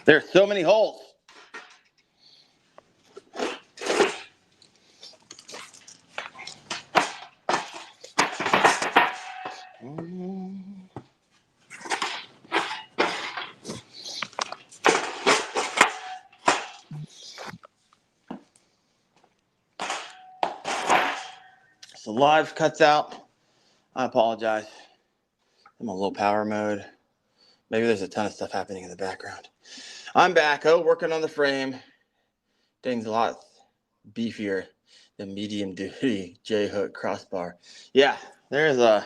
There's so many holes. So live cuts out. I apologize. I'm on low power mode. Maybe there's a ton of stuff happening in the background. I'm back. Working on the frame. Thing's a lot beefier than medium duty J-hook crossbar. Yeah, there's a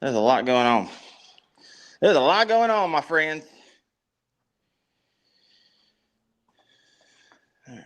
lot going on. There's a lot going on, my friends. All right.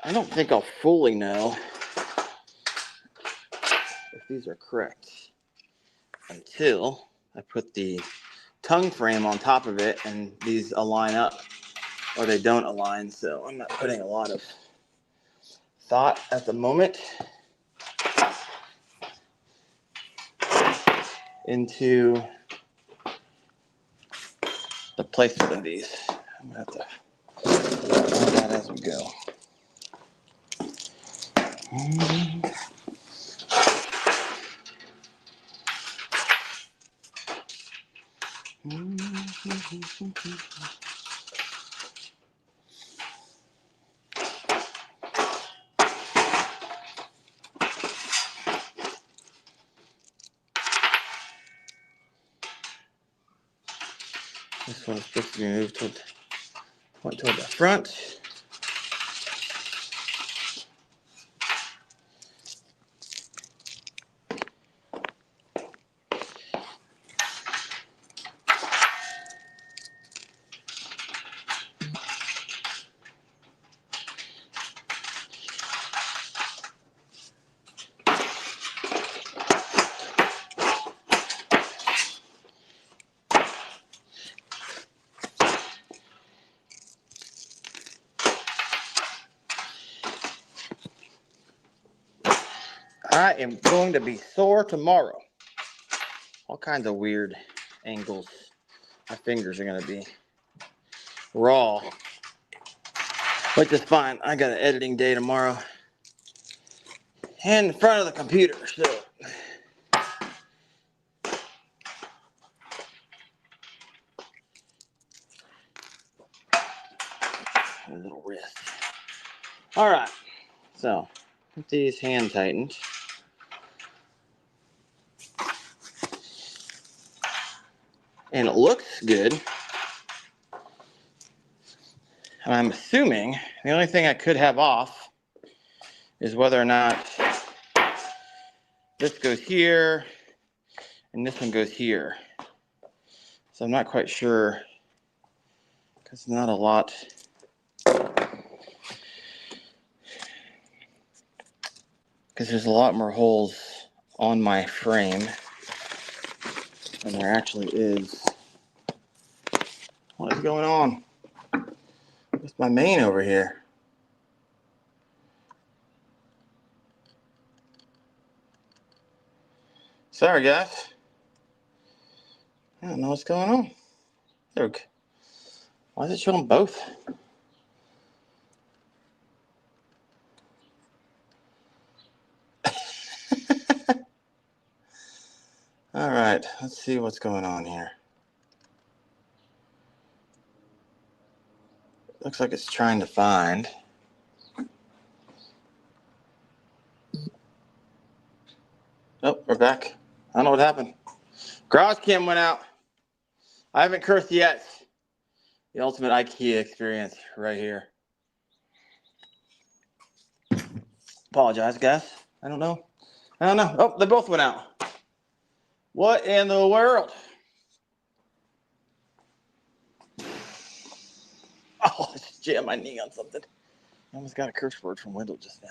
I don't think I'll fully know if these are correct until I put the tongue frame on top of it and these align up or they don't align. So I'm not putting a lot of thought at the moment into the placement of these. I'm gonna have to do that as we go. This one's supposed to be moved toward the front. I am going to be sore tomorrow. All kinds of weird angles. My fingers are going to be raw. Which is fine. I got an editing day tomorrow. And in front of the computer, so. A little wrist. All right. So, get these hand tightened. And it looks good. And I'm assuming the only thing I could have off is whether or not this goes here and this one goes here. So I'm not quite sure because not a lot. Because there's a lot more holes on my frame than there actually is. What is going on? What's my main over here? Sorry, guys. I don't know what's going on. There we go. Why is it showing both? All right, let's see what's going on here. Looks like it's trying to find. Oh, we're back. I don't know what happened. Garage cam went out. I haven't cursed yet. The ultimate IKEA experience right here. Apologize, guys. I don't know. Oh, they both went out. What in the world? Oh, I just jammed my knee on something. I almost got a curse word from Wendell just now.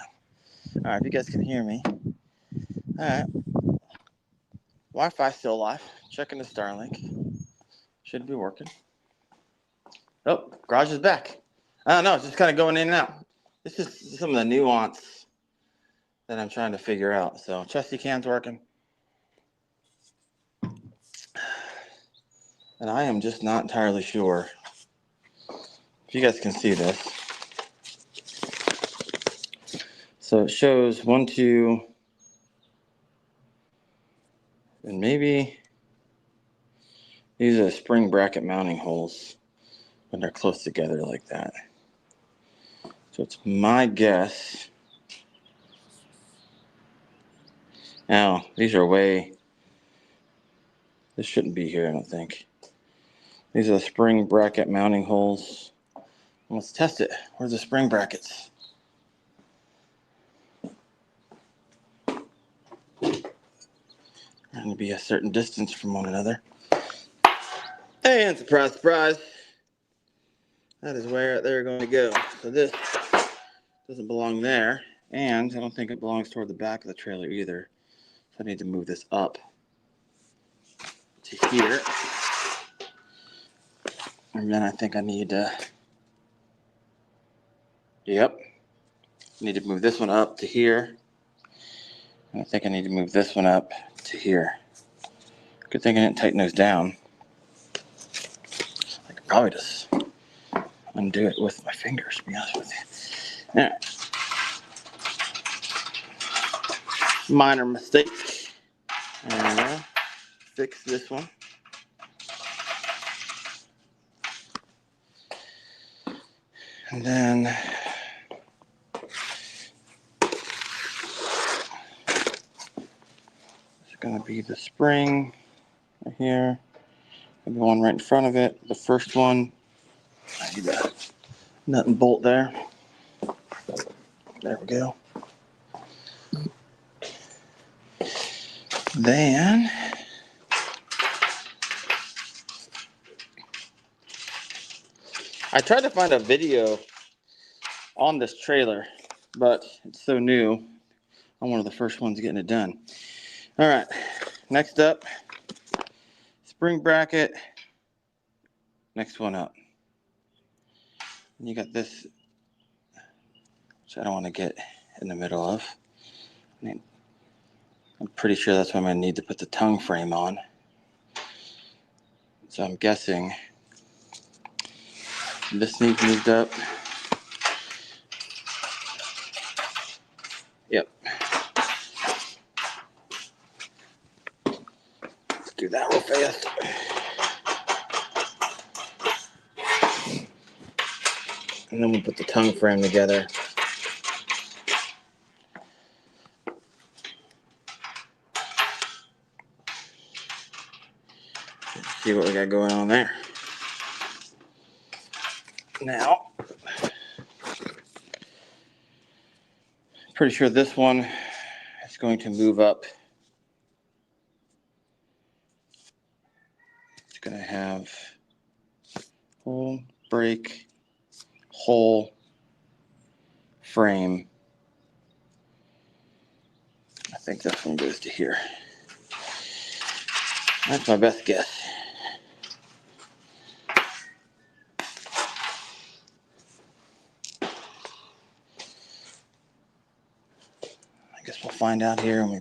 All right, if you guys can hear me. All right. Wi-Fi still alive. Checking the Starlink. Should be working. Oh, garage is back. I don't know. It's just kind of going in and out. This is some of the nuance that I'm trying to figure out. So, chesty cam's working. And I am just not entirely sure if you guys can see this. So, it shows 1, 2, and maybe these are spring bracket mounting holes when they're close together like that. So, it's my guess. Now, these are way, this shouldn't be here, I don't think. These are the spring bracket mounting holes. Let's test it. Where's the spring brackets? They're going to be a certain distance from one another. And surprise, surprise, that is where they're going to go. So this doesn't belong there, and I don't think it belongs toward the back of the trailer either. So I need to move this up to here. And then I think I need to, need to move this one up to here. And I think I need to move this one up to here. Good thing I didn't tighten those down. I could probably just undo it with my fingers, to be honest with you. All right. Minor mistake. There we go. Fix this one. And then it's going to be the spring right here. And the one right in front of it. The first one. I need a nut and bolt there. There we go. Then I tried to find a video on this trailer, but it's so new. I'm one of the first ones getting it done. All right, next up, spring bracket. Next one up. And you got this, which I don't want to get in the middle of. I'm pretty sure that's what I'm going to need to put the tongue frame on. So I'm guessing this needs moved up. Yep. Let's do that real fast. And then we'll put the tongue frame together. See what we got going on there. Now, pretty sure this one is going to move up. It's going to have hole, break, hole, frame. I think this one goes to here. That's my best guess. I guess we'll find out here when we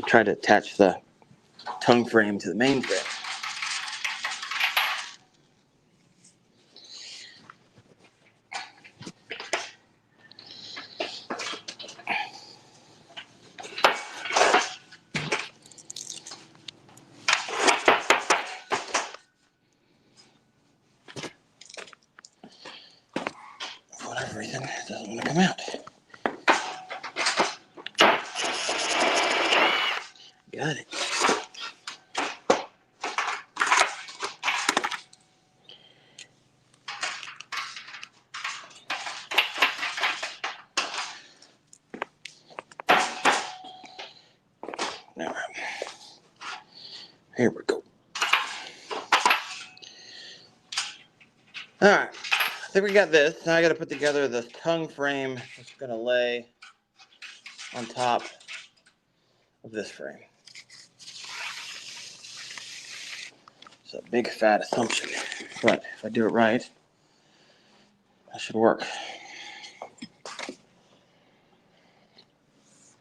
try to attach the tongue frame to the main frame. For whatever reason, it doesn't want to come out. Got it. All right. Here we go. All right. I think we got this. Now I got to put together this tongue frame that's going to lay on top of this frame. It's a big fat assumption, but if I do it right, that should work.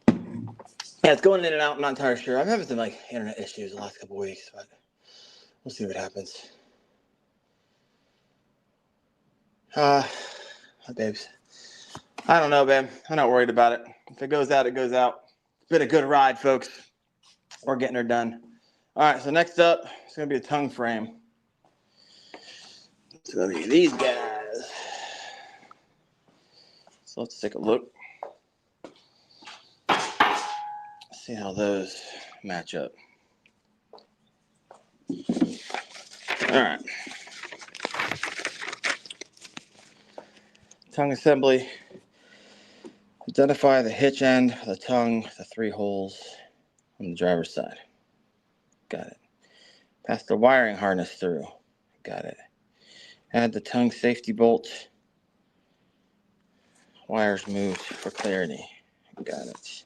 Yeah, it's going in and out. I'm not entirely sure. I'm having some internet issues the last couple of weeks, but we'll see what happens. Hi, babes. I don't know, babe. I'm not worried about it. If it goes out, it goes out. It's been a good ride, folks. We're getting her done. All right, so next up, it's going to be a tongue frame. It's going to be these guys. So let's take a look. See how those match up. All right. Tongue assembly. Identify the hitch end of the tongue, the 3 holes on the driver's side. Got it. Pass the wiring harness through. Got it. Add the tongue safety bolt. Wires moved for clarity. Got it.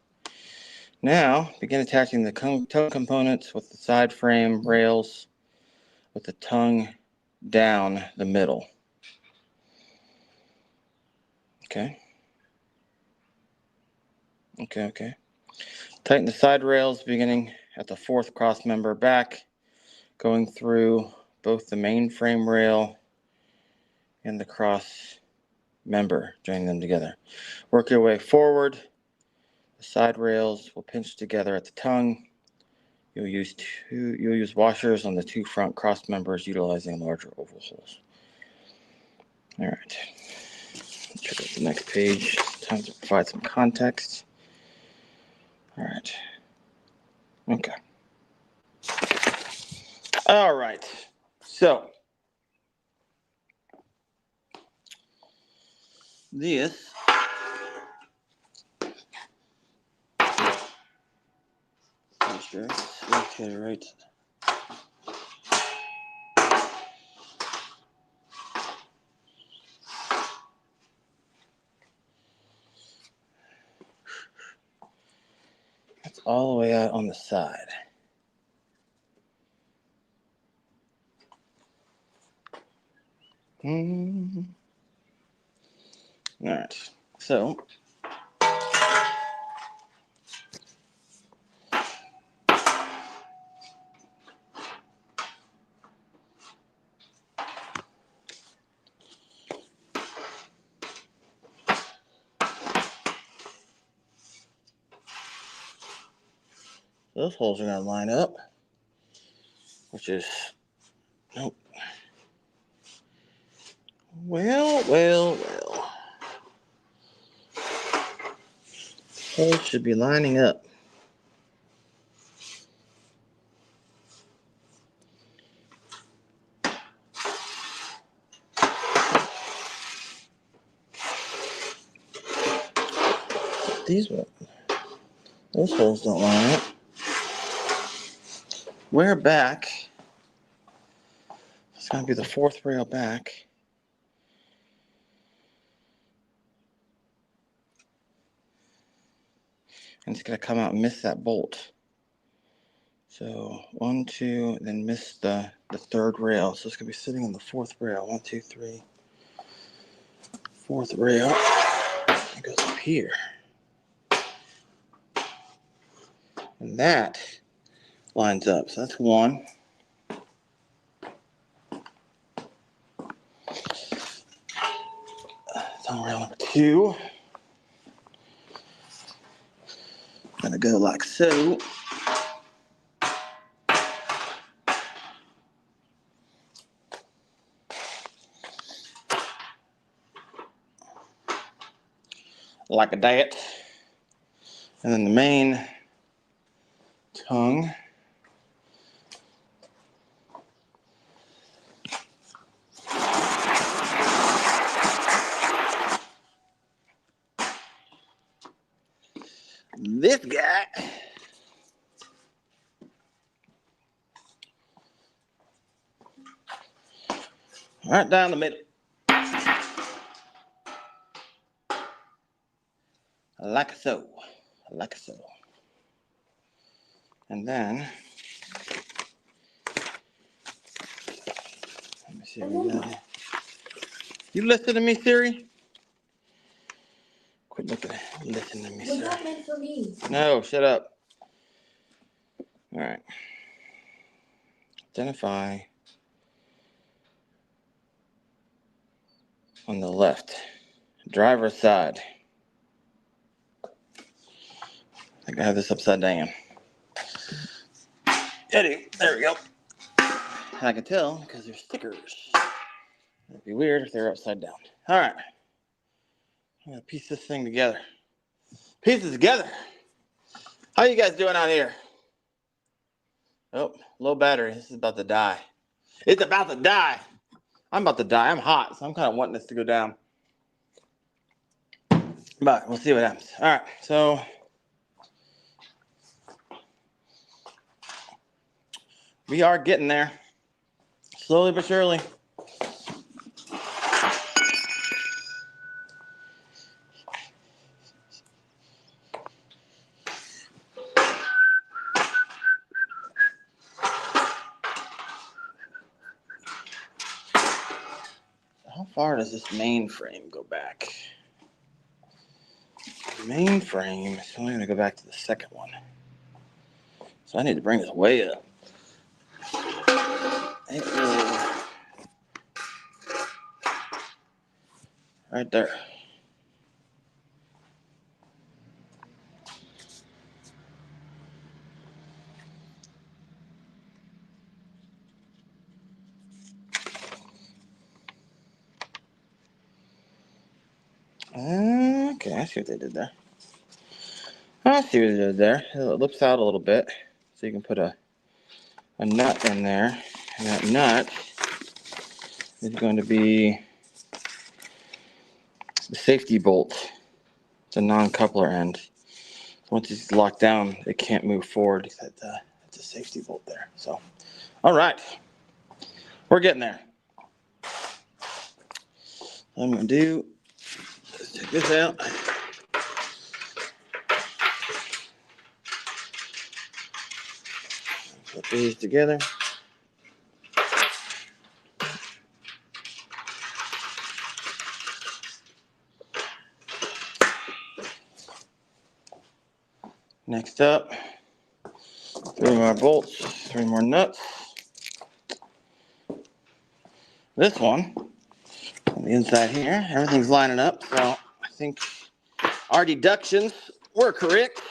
Now, begin attaching the tongue components with the side frame rails with the tongue down the middle. Okay. Okay. Tighten the side rails beginning at the 4th cross member back, going through both the main frame rail and the cross member, joining them together. Work your way forward. The side rails will pinch together at the tongue. You'll use washers on the 2 front cross members utilizing larger oval holes. All right. Let's check out the next page. Time to provide some context. All right. Okay. All right. So this sure. Okay, right. That's all the way out on the side. All right. So Those holes are going to line up, which is, nope. Well. Holes should be lining up. These ones, those holes don't line up. We're back. It's going to be the fourth rail back. And it's going to come out and miss that bolt. So 1, 2, then miss the third rail. So it's going to be sitting on the fourth rail. 1, 2, 3. Fourth rail. It goes up here. And that lines up. So that's 1. That's on rail number 2. Gonna go like so. Like a that. And then the main tongue. This guy right down the middle. Like so. Like so. And then let me see what we got here. You listen to me, Siri? Quit looking at listen to me, Siri. Was that meant for me? No, shut up. All right. Identify on the left. Driver's side. I think I have this upside down. Yeah, dude. There we go. And I can tell because there's stickers. It'd be weird if they were upside down. All right. I'm going to piece this thing together. Piece it together. How you guys doing out here? Oh, low battery. This is about to die. It's about to die. I'm about to die. I'm hot, so I'm kind of wanting this to go down. But we'll see what happens. All right, so we are getting there. Slowly but surely. How far does this main frame go back? The main frame is only going to go back to the second one. So I need to bring this way up. Right there. Okay, I see what they did there. I see what they did there. It lips out a little bit, so you can put a nut in there. And that nut is going to be the safety bolt. It's a non-coupler end. So once it's locked down, it can't move forward. It's a safety bolt there. So, all right, we're getting there. What I'm going to do is take this out. Put these together. Next up, 3 more bolts, 3 more nuts. This one, on the inside here, everything's lining up, so I think our deductions were correct.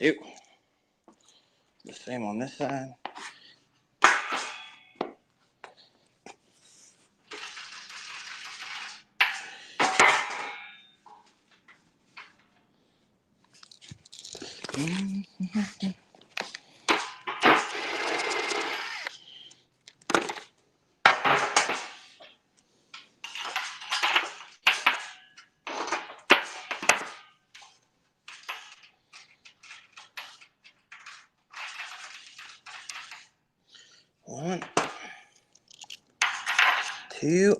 two. The same on this side. One, two,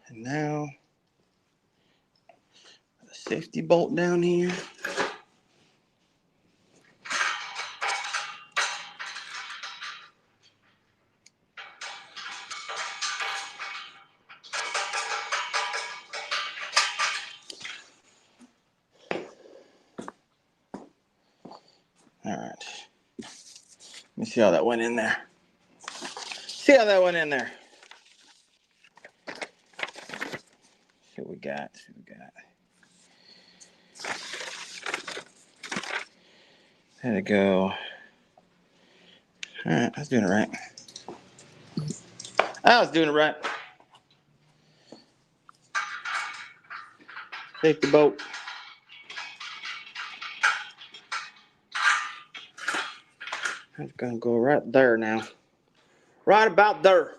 and now a safety bolt down here. All right. Let me see how that went in there. See how that went in there. See what we got. See what we got. There we go. All right, I was doing it right. I was doing it right. Safety bolt. I'm gonna go right there now. Right about there.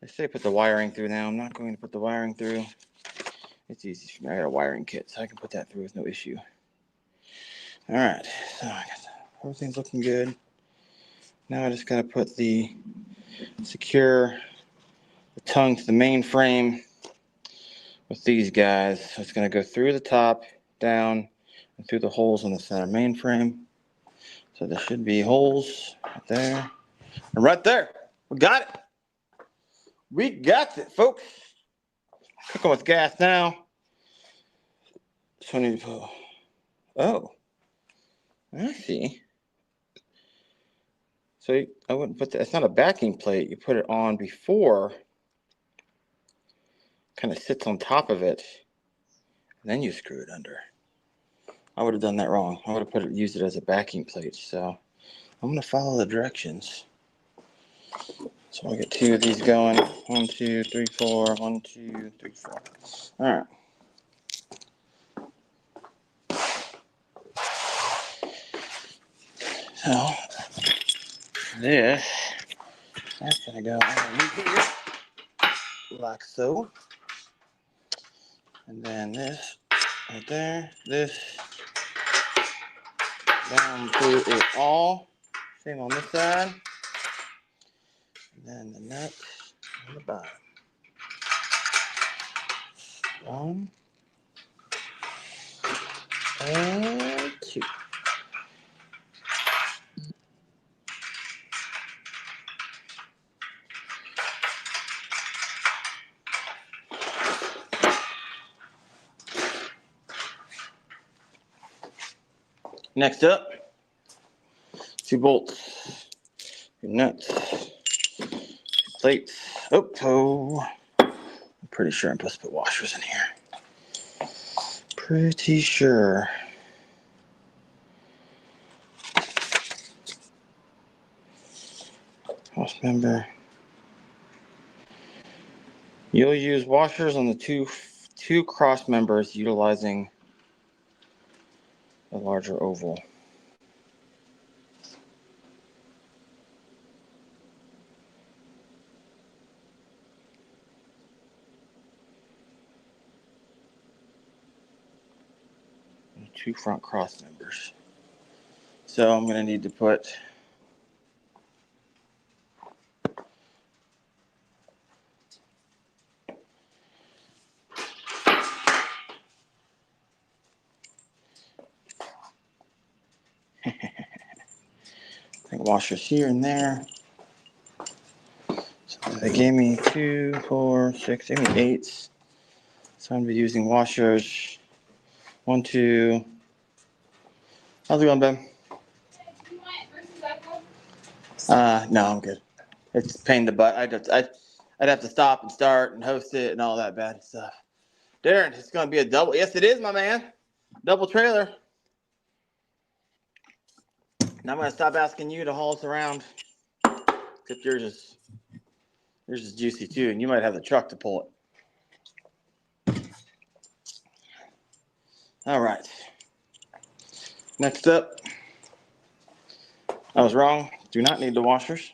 They say put the wiring through now. I'm not going to put the wiring through. It's easy for me. I got a wiring kit, so I can put that through with no issue. All right, so I guess everything's looking good. Now I just gotta put the secure the tongue to the main frame with these guys. So it's gonna go through the top, down, and through the holes in the center main frame. So there should be holes right there and right there. We got it. We got it, folks. Cooking with gas now. So I need to put, oh, I see. So I wouldn't put that. It's not a backing plate. You put it on before. Kind of sits on top of it. And then you screw it under. I would have done that wrong. I would have used it as a backing plate. So I'm going to follow the directions. So I'll get two of these going. 1, 2, 3, 4. 1, 2, 3, 4. All right. So that's going to go underneath here, like so. And then this right there, this down through it all. Same on this side. And then the nut on the bottom. 1 and 2. Next up, 2 bolts, 2 nuts, 2 plates. Oh, I'm pretty sure I'm supposed to put washers in here. Pretty sure. House member. You'll use washers on the two cross members utilizing a larger oval. And 2 front cross members. So I'm going to need to put washers here and there. So they gave me 2, 4, 6, they gave me 8s. So I'm going to be using washers. 1, 2. How's it going, Ben? No, I'm good. It's a pain in the butt. I'd have to stop and start and host it and all that bad stuff. Darren, it's going to be a double. Yes, it is, my man. Double trailer. Now I'm going to stop asking you to haul us around. Except yours is juicy too, and you might have the truck to pull it. All right. Next up, I was wrong. Do not need the washers.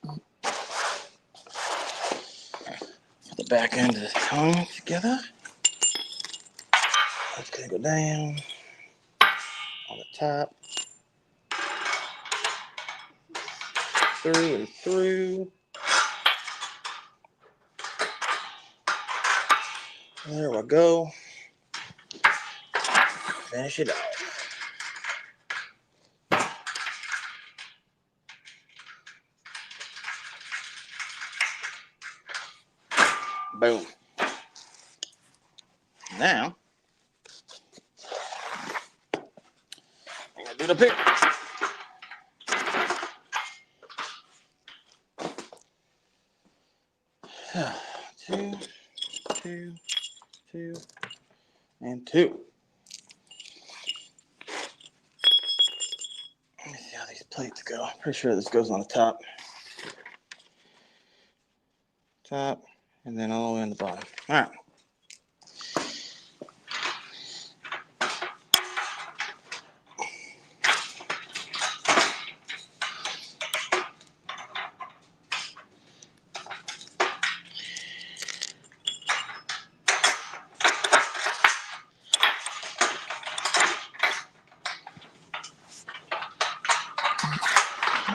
Put the back end of this tongue together. That's going to go down on the top. Through and through. There we go. Finish it off. Boom. Now, I'm going to do the pick. Two, and two. Let me see how these plates go. I'm pretty sure this goes on the top. Top, and then all the way on the bottom. All right.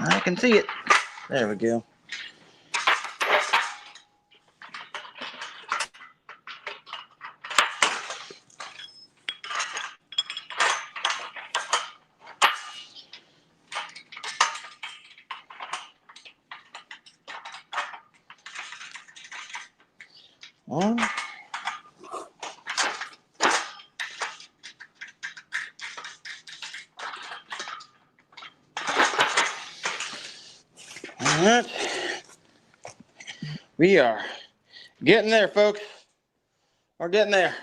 I can see it. There we go. One. All right. We are getting there, folks. We're getting there.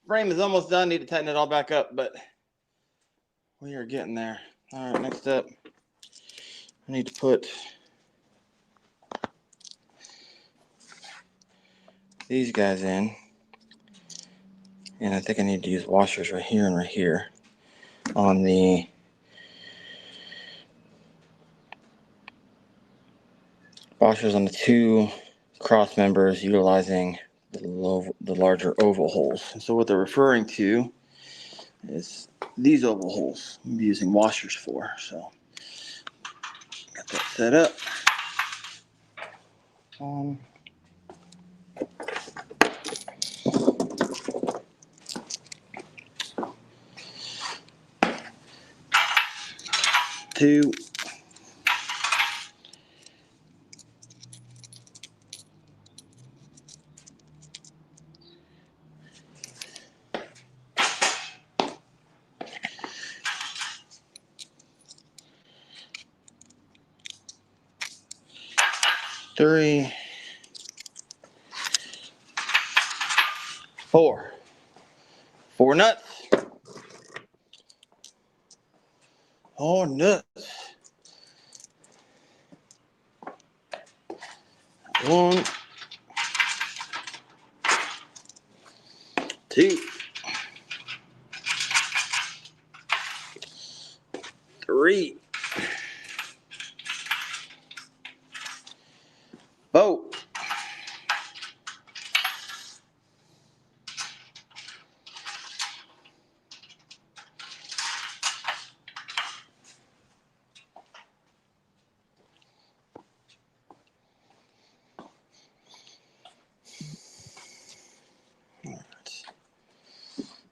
Frame is almost done. Need to tighten it all back up, but we are getting there. All right, next up, I need to put these guys in. And I think I need to use washers right here and right here on the washers on the two cross members utilizing the larger oval holes. And so what they're referring to is these oval holes I'm using washers for. So got that set up. Two. Three. Four. Four nuts. Four nuts. One. Two. Three. Four.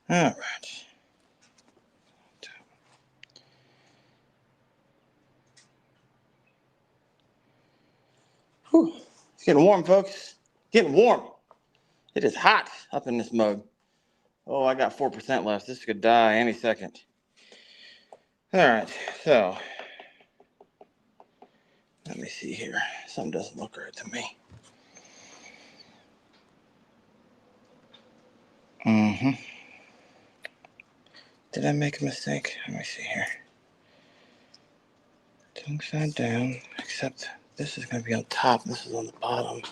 All right. Whew. It's getting warm, folks. Getting warm. It is hot up in this mug. Oh, I got 4% left. This could die any second. All right. So Let me see here. Something doesn't look right to me. Did I make a mistake? Let me see here. Tongue side down, except this is going to be on top. This is on the bottom.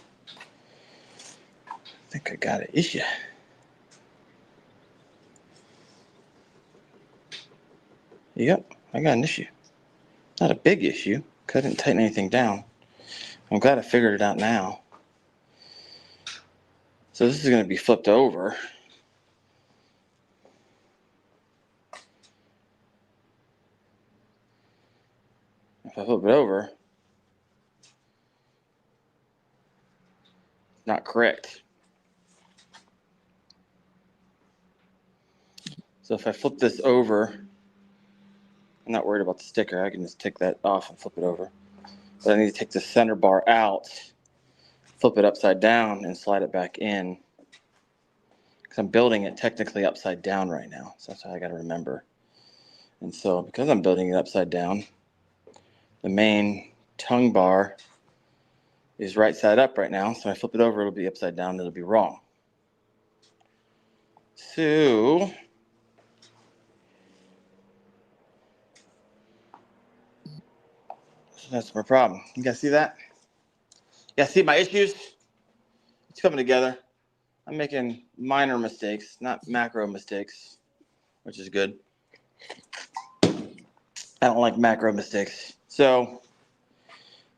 I think I got an issue. Yep, I got an issue. Not a big issue. Couldn't tighten anything down. I'm glad I figured it out now. So this is going to be flipped over. If I flip it over, it's not correct. So if I flip this over, I'm not worried about the sticker. I can just take that off and flip it over. But I need to take the center bar out, flip it upside down, and slide it back in. Because I'm building it technically upside down right now. So that's how I got to remember. And so because I'm building it upside down, the main tongue bar is right side up right now. So when I flip it over, it'll be upside down. It'll be wrong. So that's my problem. You guys see that? Yeah, see my issues? It's coming together. I'm making minor mistakes, not macro mistakes, which is good. I don't like macro mistakes. So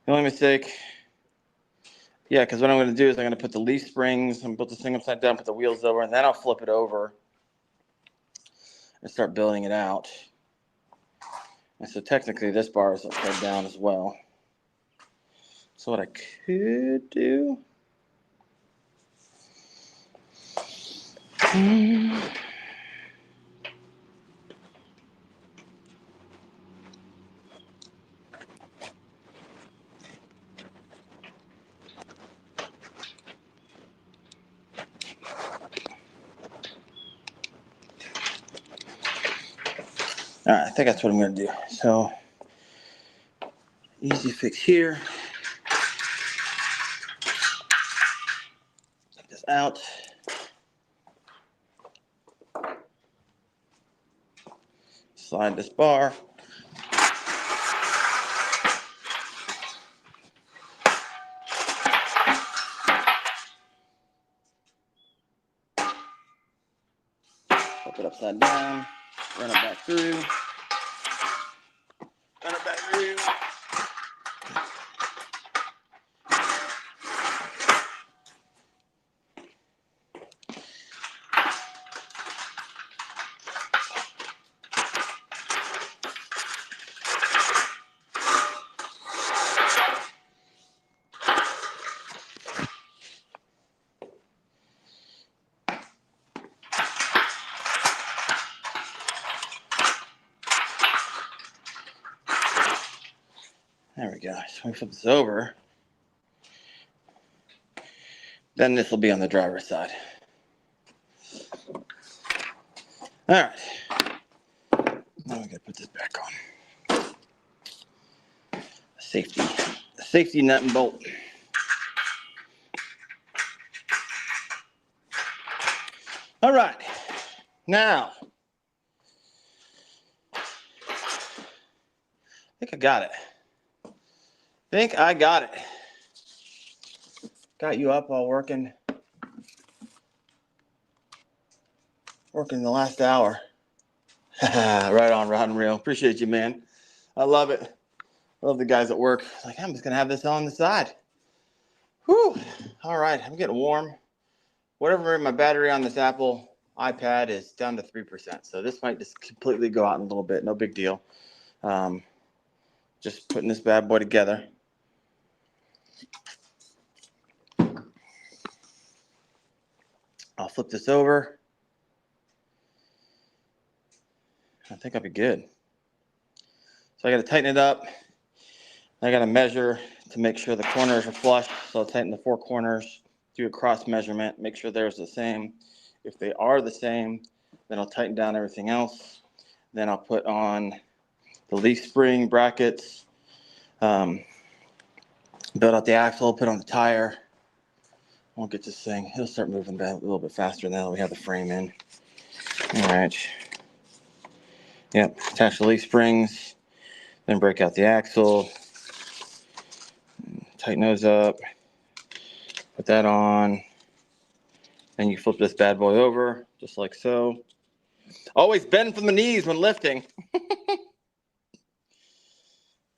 the only mistake, yeah, because what I'm going to do is I'm going to put the leaf springs, I'm going to put this thing upside down, put the wheels over, and then I'll flip it over and start building it out. And so technically this bar is upside down as well. So what I could do, all right, I think that's what I'm going to do. So easy fix here. Take this out. Slide this bar. Flip it upside down. Run it back through. Run it back through. There we go. So when we flip this over, then this will be on the driver's side. All right. Now we got to put this back on. Safety nut and bolt. All right. Now, I think I got it. Got you up while working the last hour. Right on, Rod and Reel. Appreciate you, man. I love it. I love the guys at work. Like, I'm just going to have this on the side. Whew. All right. I'm getting warm. Whatever my battery on this Apple iPad is down to 3%. So this might just completely go out in a little bit. No big deal. Just putting this bad boy together. I'll flip this over. I think I'll be good. So I got to tighten it up. I got to measure to make sure the corners are flush. So I'll tighten the 4 corners, do a cross measurement, make sure they're the same. If they are the same, then I'll tighten down everything else. Then I'll put on the leaf spring brackets. Build out the axle, put on the tire. We'll get this thing, it'll start moving back a little bit faster now that we have the frame in. All right. Yep, attach the leaf springs, then break out the axle, tighten those up, put that on, then you flip this bad boy over, just like so. Always bend from the knees when lifting.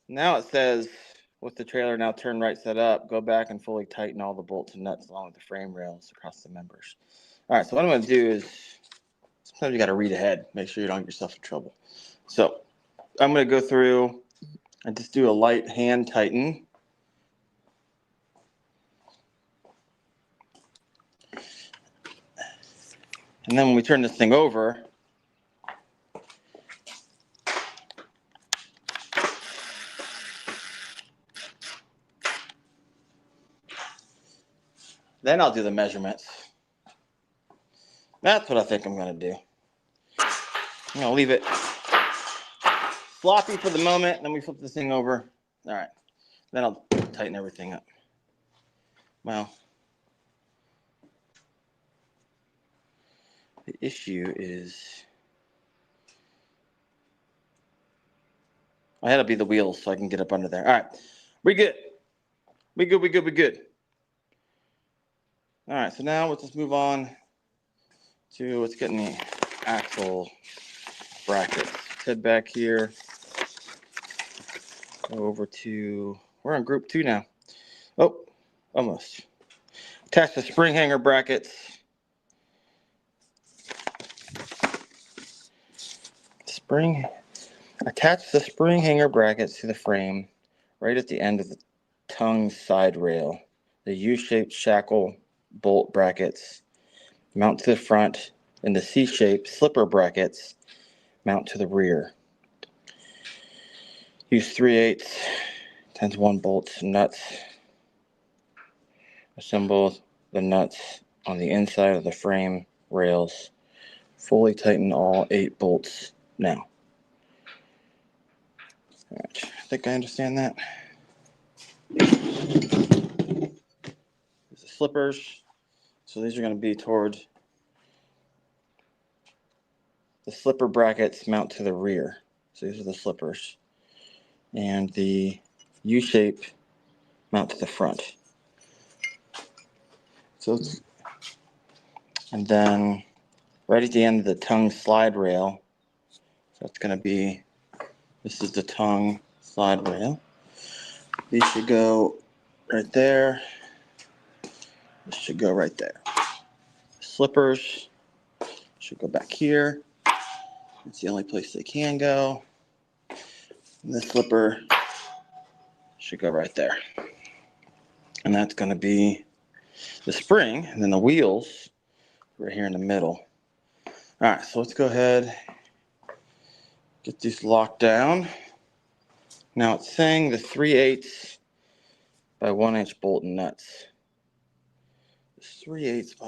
Now it says, with the trailer now turned right set up, go back and fully tighten all the bolts and nuts along with the frame rails across the members. All right, so what I'm going to do is, sometimes you got to read ahead, make sure you don't get yourself in trouble. So I'm going to go through and just do a light hand tighten. And then when we turn this thing over, then I'll do the measurements. That's what I think I'm going to do. I'm going to leave it floppy for the moment, then we flip this thing over. All right, then I'll tighten everything up. Well, the issue is, I had to be the wheels so I can get up under there. All right, we good. We good. All right, so now let's just move on to what's getting the axle brackets. Head back here. Go over to, we're on group 2 now. Oh, almost. Attach the spring hanger brackets. Attach the spring hanger brackets to the frame right at the end of the tongue side rail. The U-shaped shackle bolt brackets mount to the front, and the C-shaped slipper brackets mount to the rear. Use 3/8 10-to-1 bolts and nuts. Assemble the nuts on the inside of the frame rails. Fully tighten all 8 bolts now. Right. I think I understand that. These are slippers. So these are going to be toward the slipper brackets mount to the rear. So these are the slippers. And the U-shape mount to the front. So, and then right at the end of the tongue slide rail, so it's going to be, this is the tongue slide rail. These should go right there. This should go right there. Slippers should go back here. It's the only place they can go. And this slipper should go right there. And that's going to be the spring, and then the wheels right here in the middle. All right, so let's go ahead, get these locked down. Now it's saying the 3/8 by 1 inch bolt and nuts. It's 3/8 by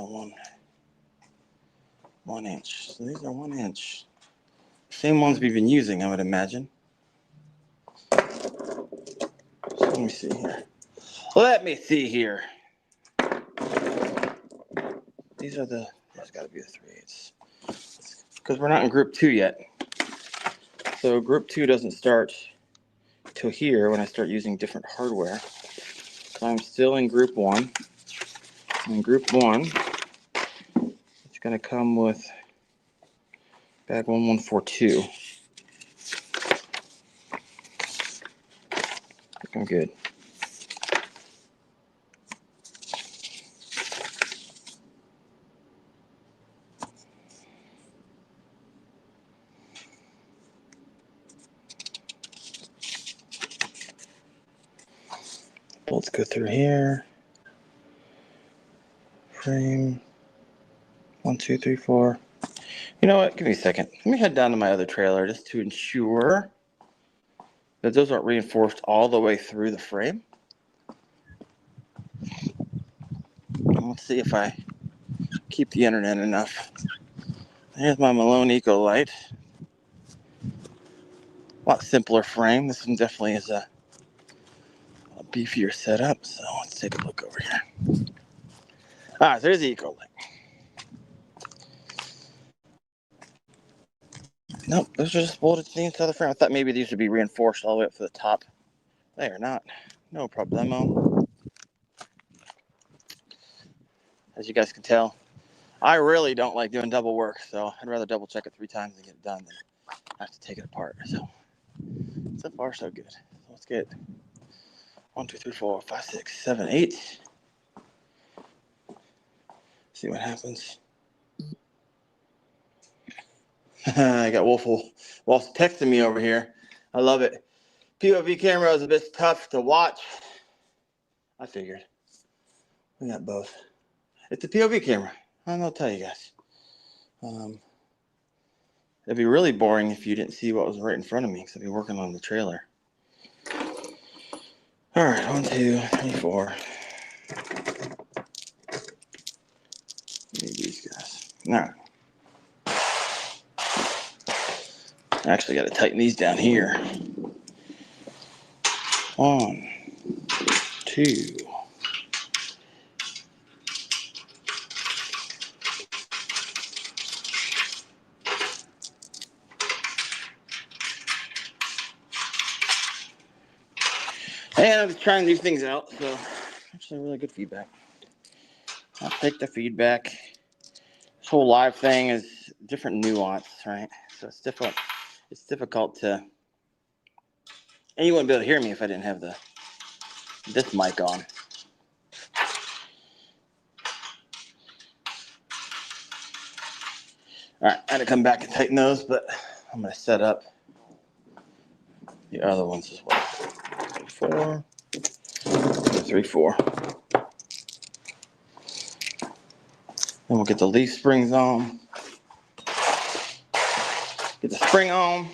1 inch. So these are 1 inch. Same ones we've been using, I would imagine. So let me see here. These are the, there's got to be the 3/8. Because we're not in group 2 yet. So group 2 doesn't start till here when I start using different hardware. So I'm still in group 1. In group 1, it's going to come with bag 1142. I'm good. Bolts go through here. Frame 1, 2, 3, 4. You know what? Give me a second. Let me head down to my other trailer just to ensure that those aren't reinforced all the way through the frame. Let's see if I keep the internet enough. Here's my Malone Eco Light. A lot simpler frame. This one definitely is a beefier setup. So let's take a look over here. All right, so there's the Eco Link. Nope, those are just bolted to the inside of the frame. I thought maybe these would be reinforced all the way up to the top. They are not. No problemo. As you guys can tell, I really don't like doing double work, so I'd rather double check it 3 times and get it done than have to take it apart. So far, so good. So let's get 1, 2, 3, 4, 5, 6, 7, 8. See what happens. I got Wolf texting me over here. I love it. POV camera is a bit tough to watch. I figured. We got both. It's a POV camera. I don't know what to tell you guys. It'd be really boring if you didn't see what was right in front of me because I'd be working on the trailer. All right, 1, 2, 3, 4. Maybe these guys. All right. I actually got to tighten these down here. 1, 2. And I'm just trying these things out, so actually really good feedback. I'll take the feedback. This whole live thing is different nuance, right? So it's difficult to, and you wouldn't be able to hear me if I didn't have this mic on. All right, I had to come back and tighten those, but I'm going to set up the other ones as well. 4, 3, 4. Then we'll get the leaf springs on. Get the spring on.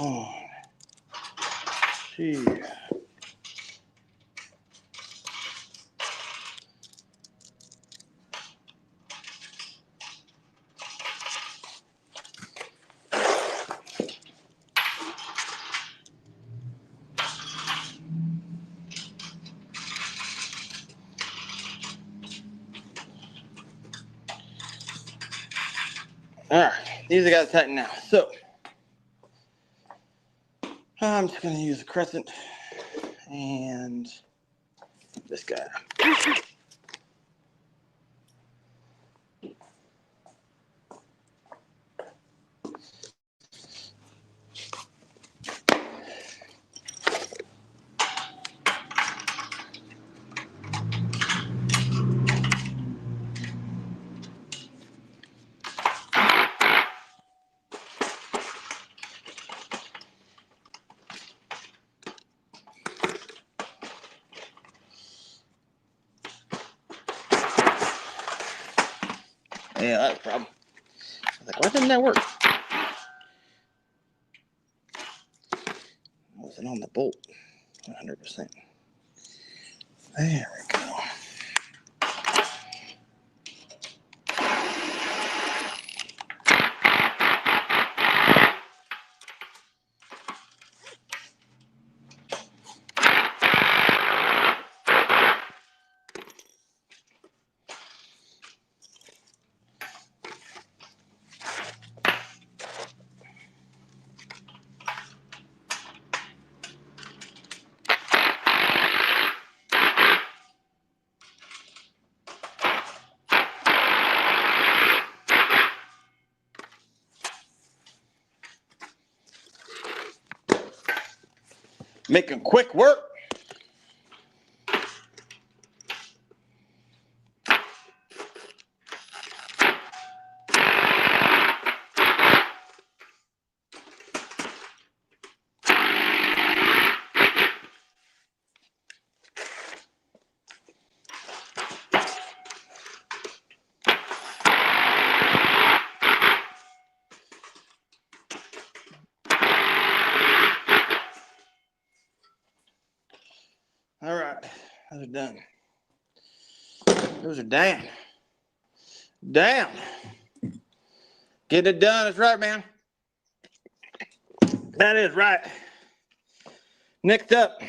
Oh, gee. All right, these I got to tighten now. So I'm just going to use a crescent and this guy. Yeah, that's a problem. I was like, why didn't that work? I wasn't on the bolt 100%. There we go. Making quick work. All right, those are done. Those are down. Down. Get it done. That's right, man. That is right. Next up,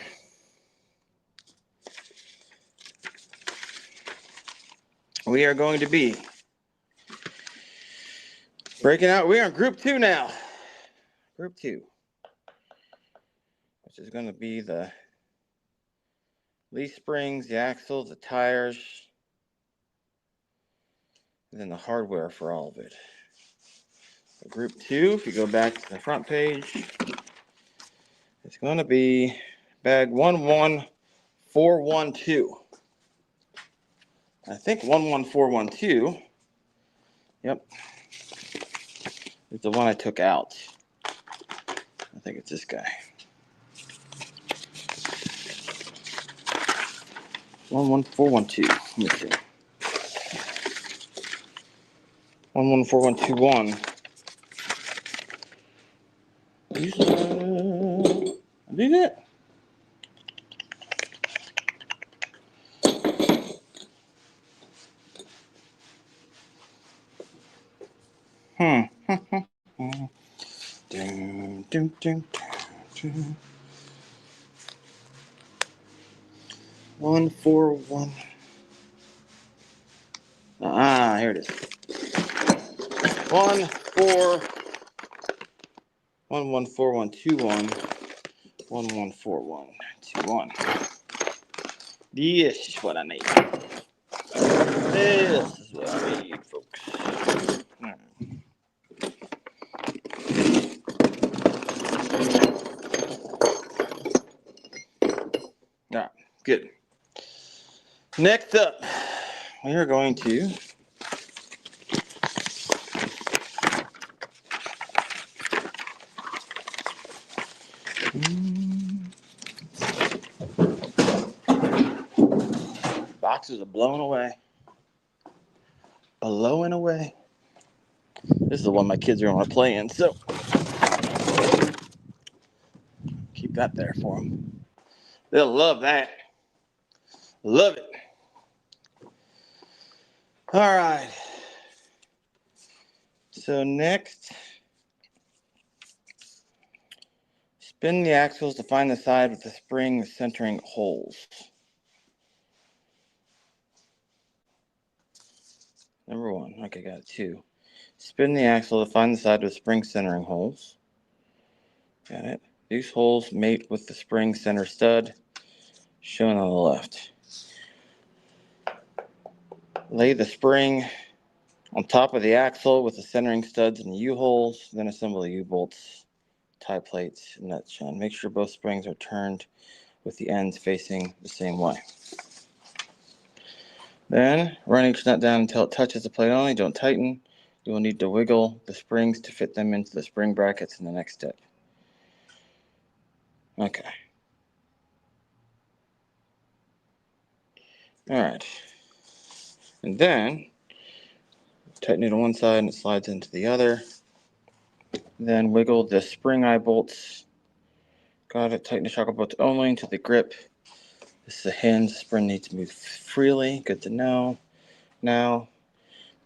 we are going to be breaking out. We're on group 2 now. Group 2, which is going to be the leaf springs, the axles, the tires, and then the hardware for all of it. So group 2, if you go back to the front page, it's going to be bag 11412. I think 11412, yep, is the one I took out. I think it's this guy. 11412. Let me see. 114121. Is it? Ding, ding, ding, ding. 141. Here it is. 114121. 114121. This is what I need. This is what I need, folks. All right, good. Next up, we are going to boxes are blowing away. Blowing away. This is the one my kids are going to play in, so keep that there for them. They'll love that. Love it. All right. So next, spin the axles to find the side with the spring centering holes. Number 1. Okay, got it. 2. Spin the axle to find the side with spring centering holes. Got it. These holes mate with the spring center stud shown on the left. Lay the spring on top of the axle with the centering studs and the U-holes, then assemble the U-bolts, tie plates, and nuts shown. Make sure both springs are turned with the ends facing the same way. Then run each nut down until it touches the plate only. Don't tighten. You will need to wiggle the springs to fit them into the spring brackets in the next step. Okay. All right. And then tighten it on one side and it slides into the other. Then wiggle the spring eye bolts. Got it. Tighten the shocker bolts only until they grip. This is a hinge. The spring needs to move freely. Good to know. Now,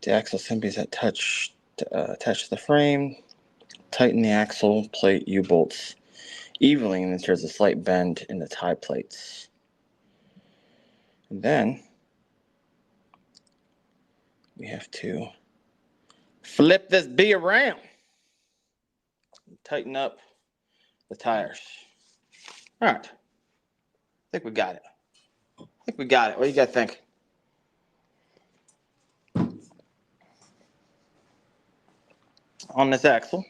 the axle assemblies that attach to the frame. Tighten the axle plate U-bolts evenly, and then there's a slight bend in the tie plates. And then we have to flip this bee around. Tighten up the tires. All right. I think we got it. What do you guys think? On this axle.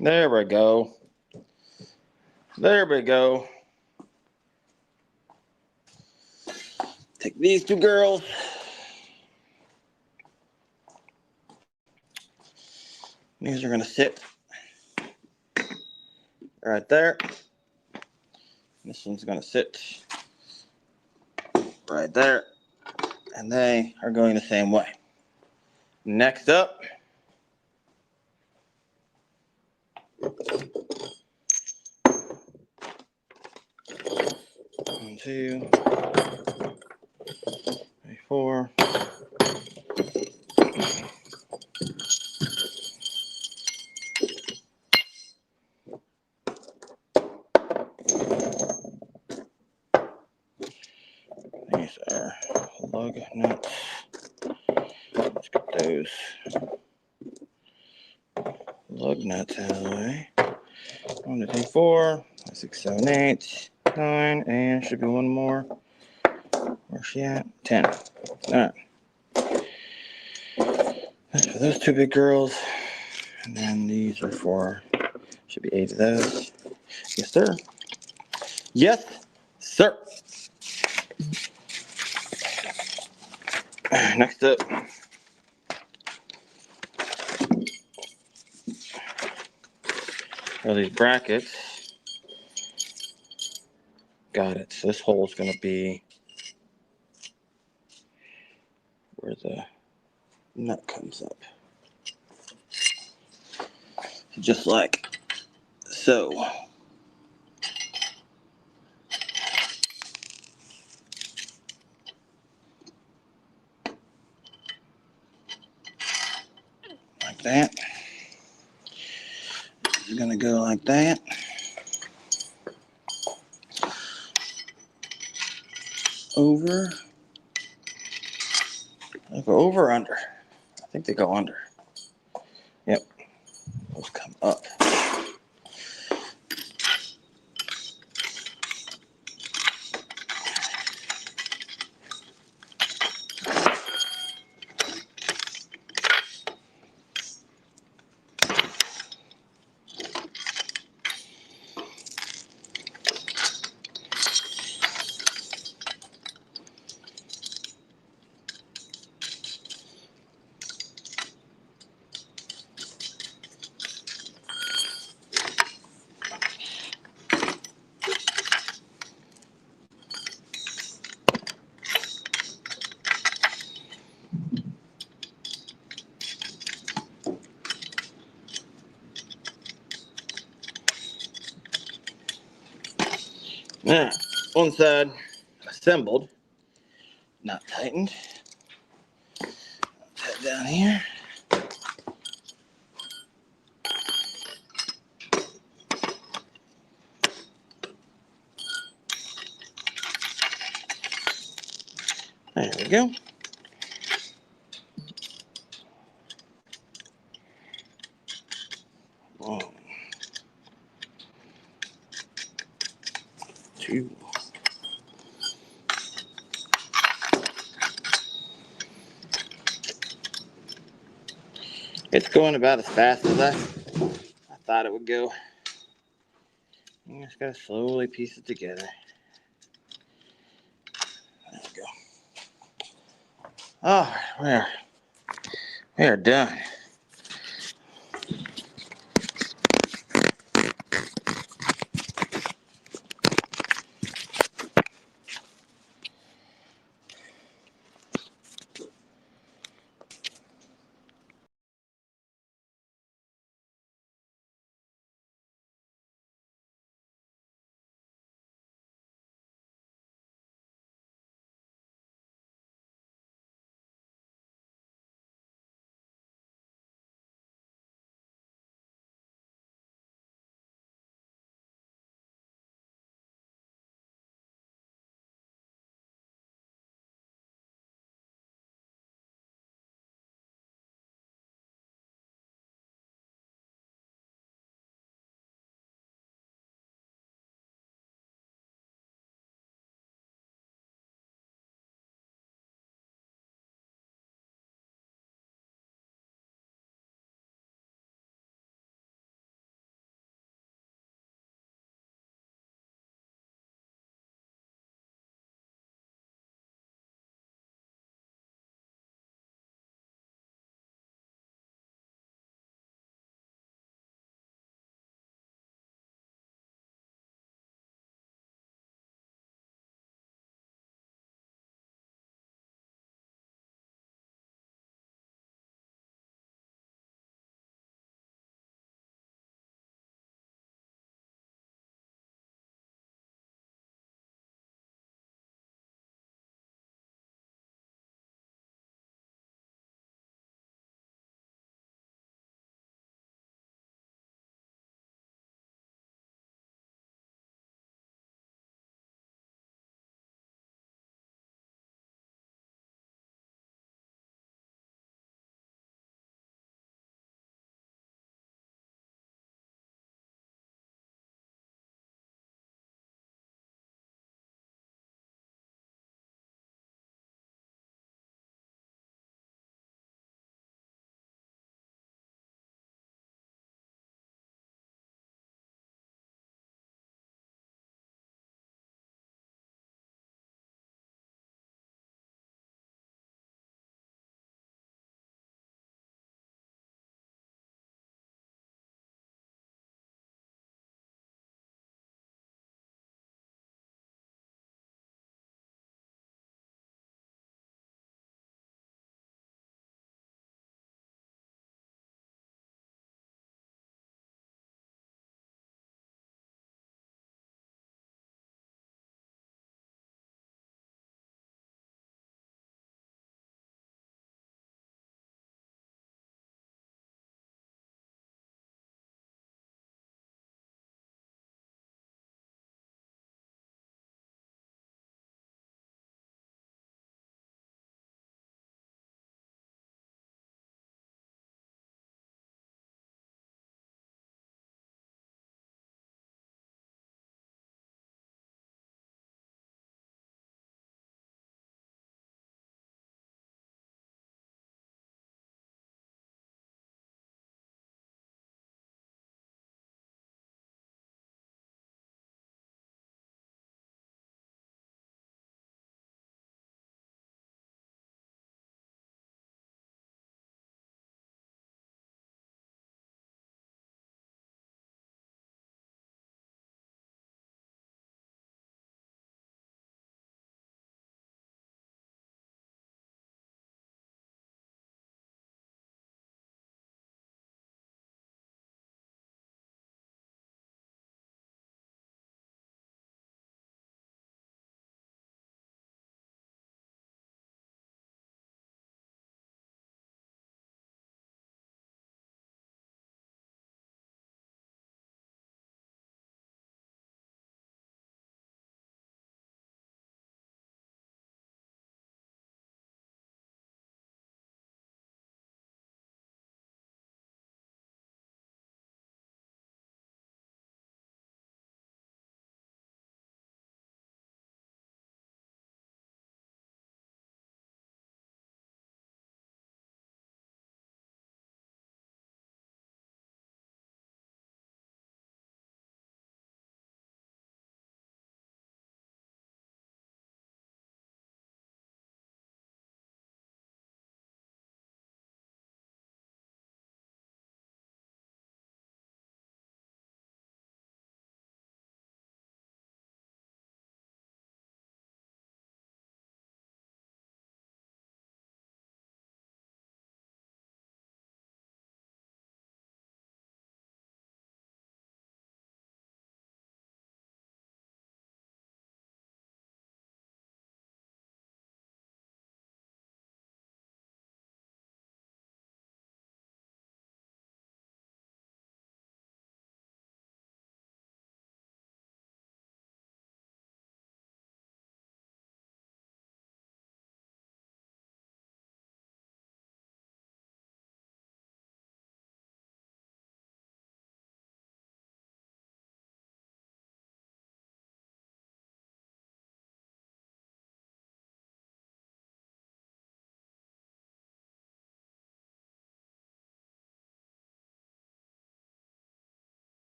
There we go. There we go. Take these two girls. These are going to sit right there. This one's going to sit right there. And they are going the same way. Next up, 1, 2, 3, 4. those lug nuts out of the way. 1, 2, 3, 4, 5, 6, 7, 8, 9, and should be one more. Where's she at? 10. All right. That's for those 2 big girls. And then these are for, should be 8 of those. Yes, sir. Yes, sir. Next up, are these brackets. Got it. So this hole is going to be where the nut comes up. Just like so. Like that. This is going to go like that. Over. They'll go over or under. I think they go under. Yep. Those come up. Now, one side assembled, not tightened. Put that down here. There we go. One, 2. It's going about as fast as I thought it would go. You just gotta slowly piece it together. There we go. All right, we are done.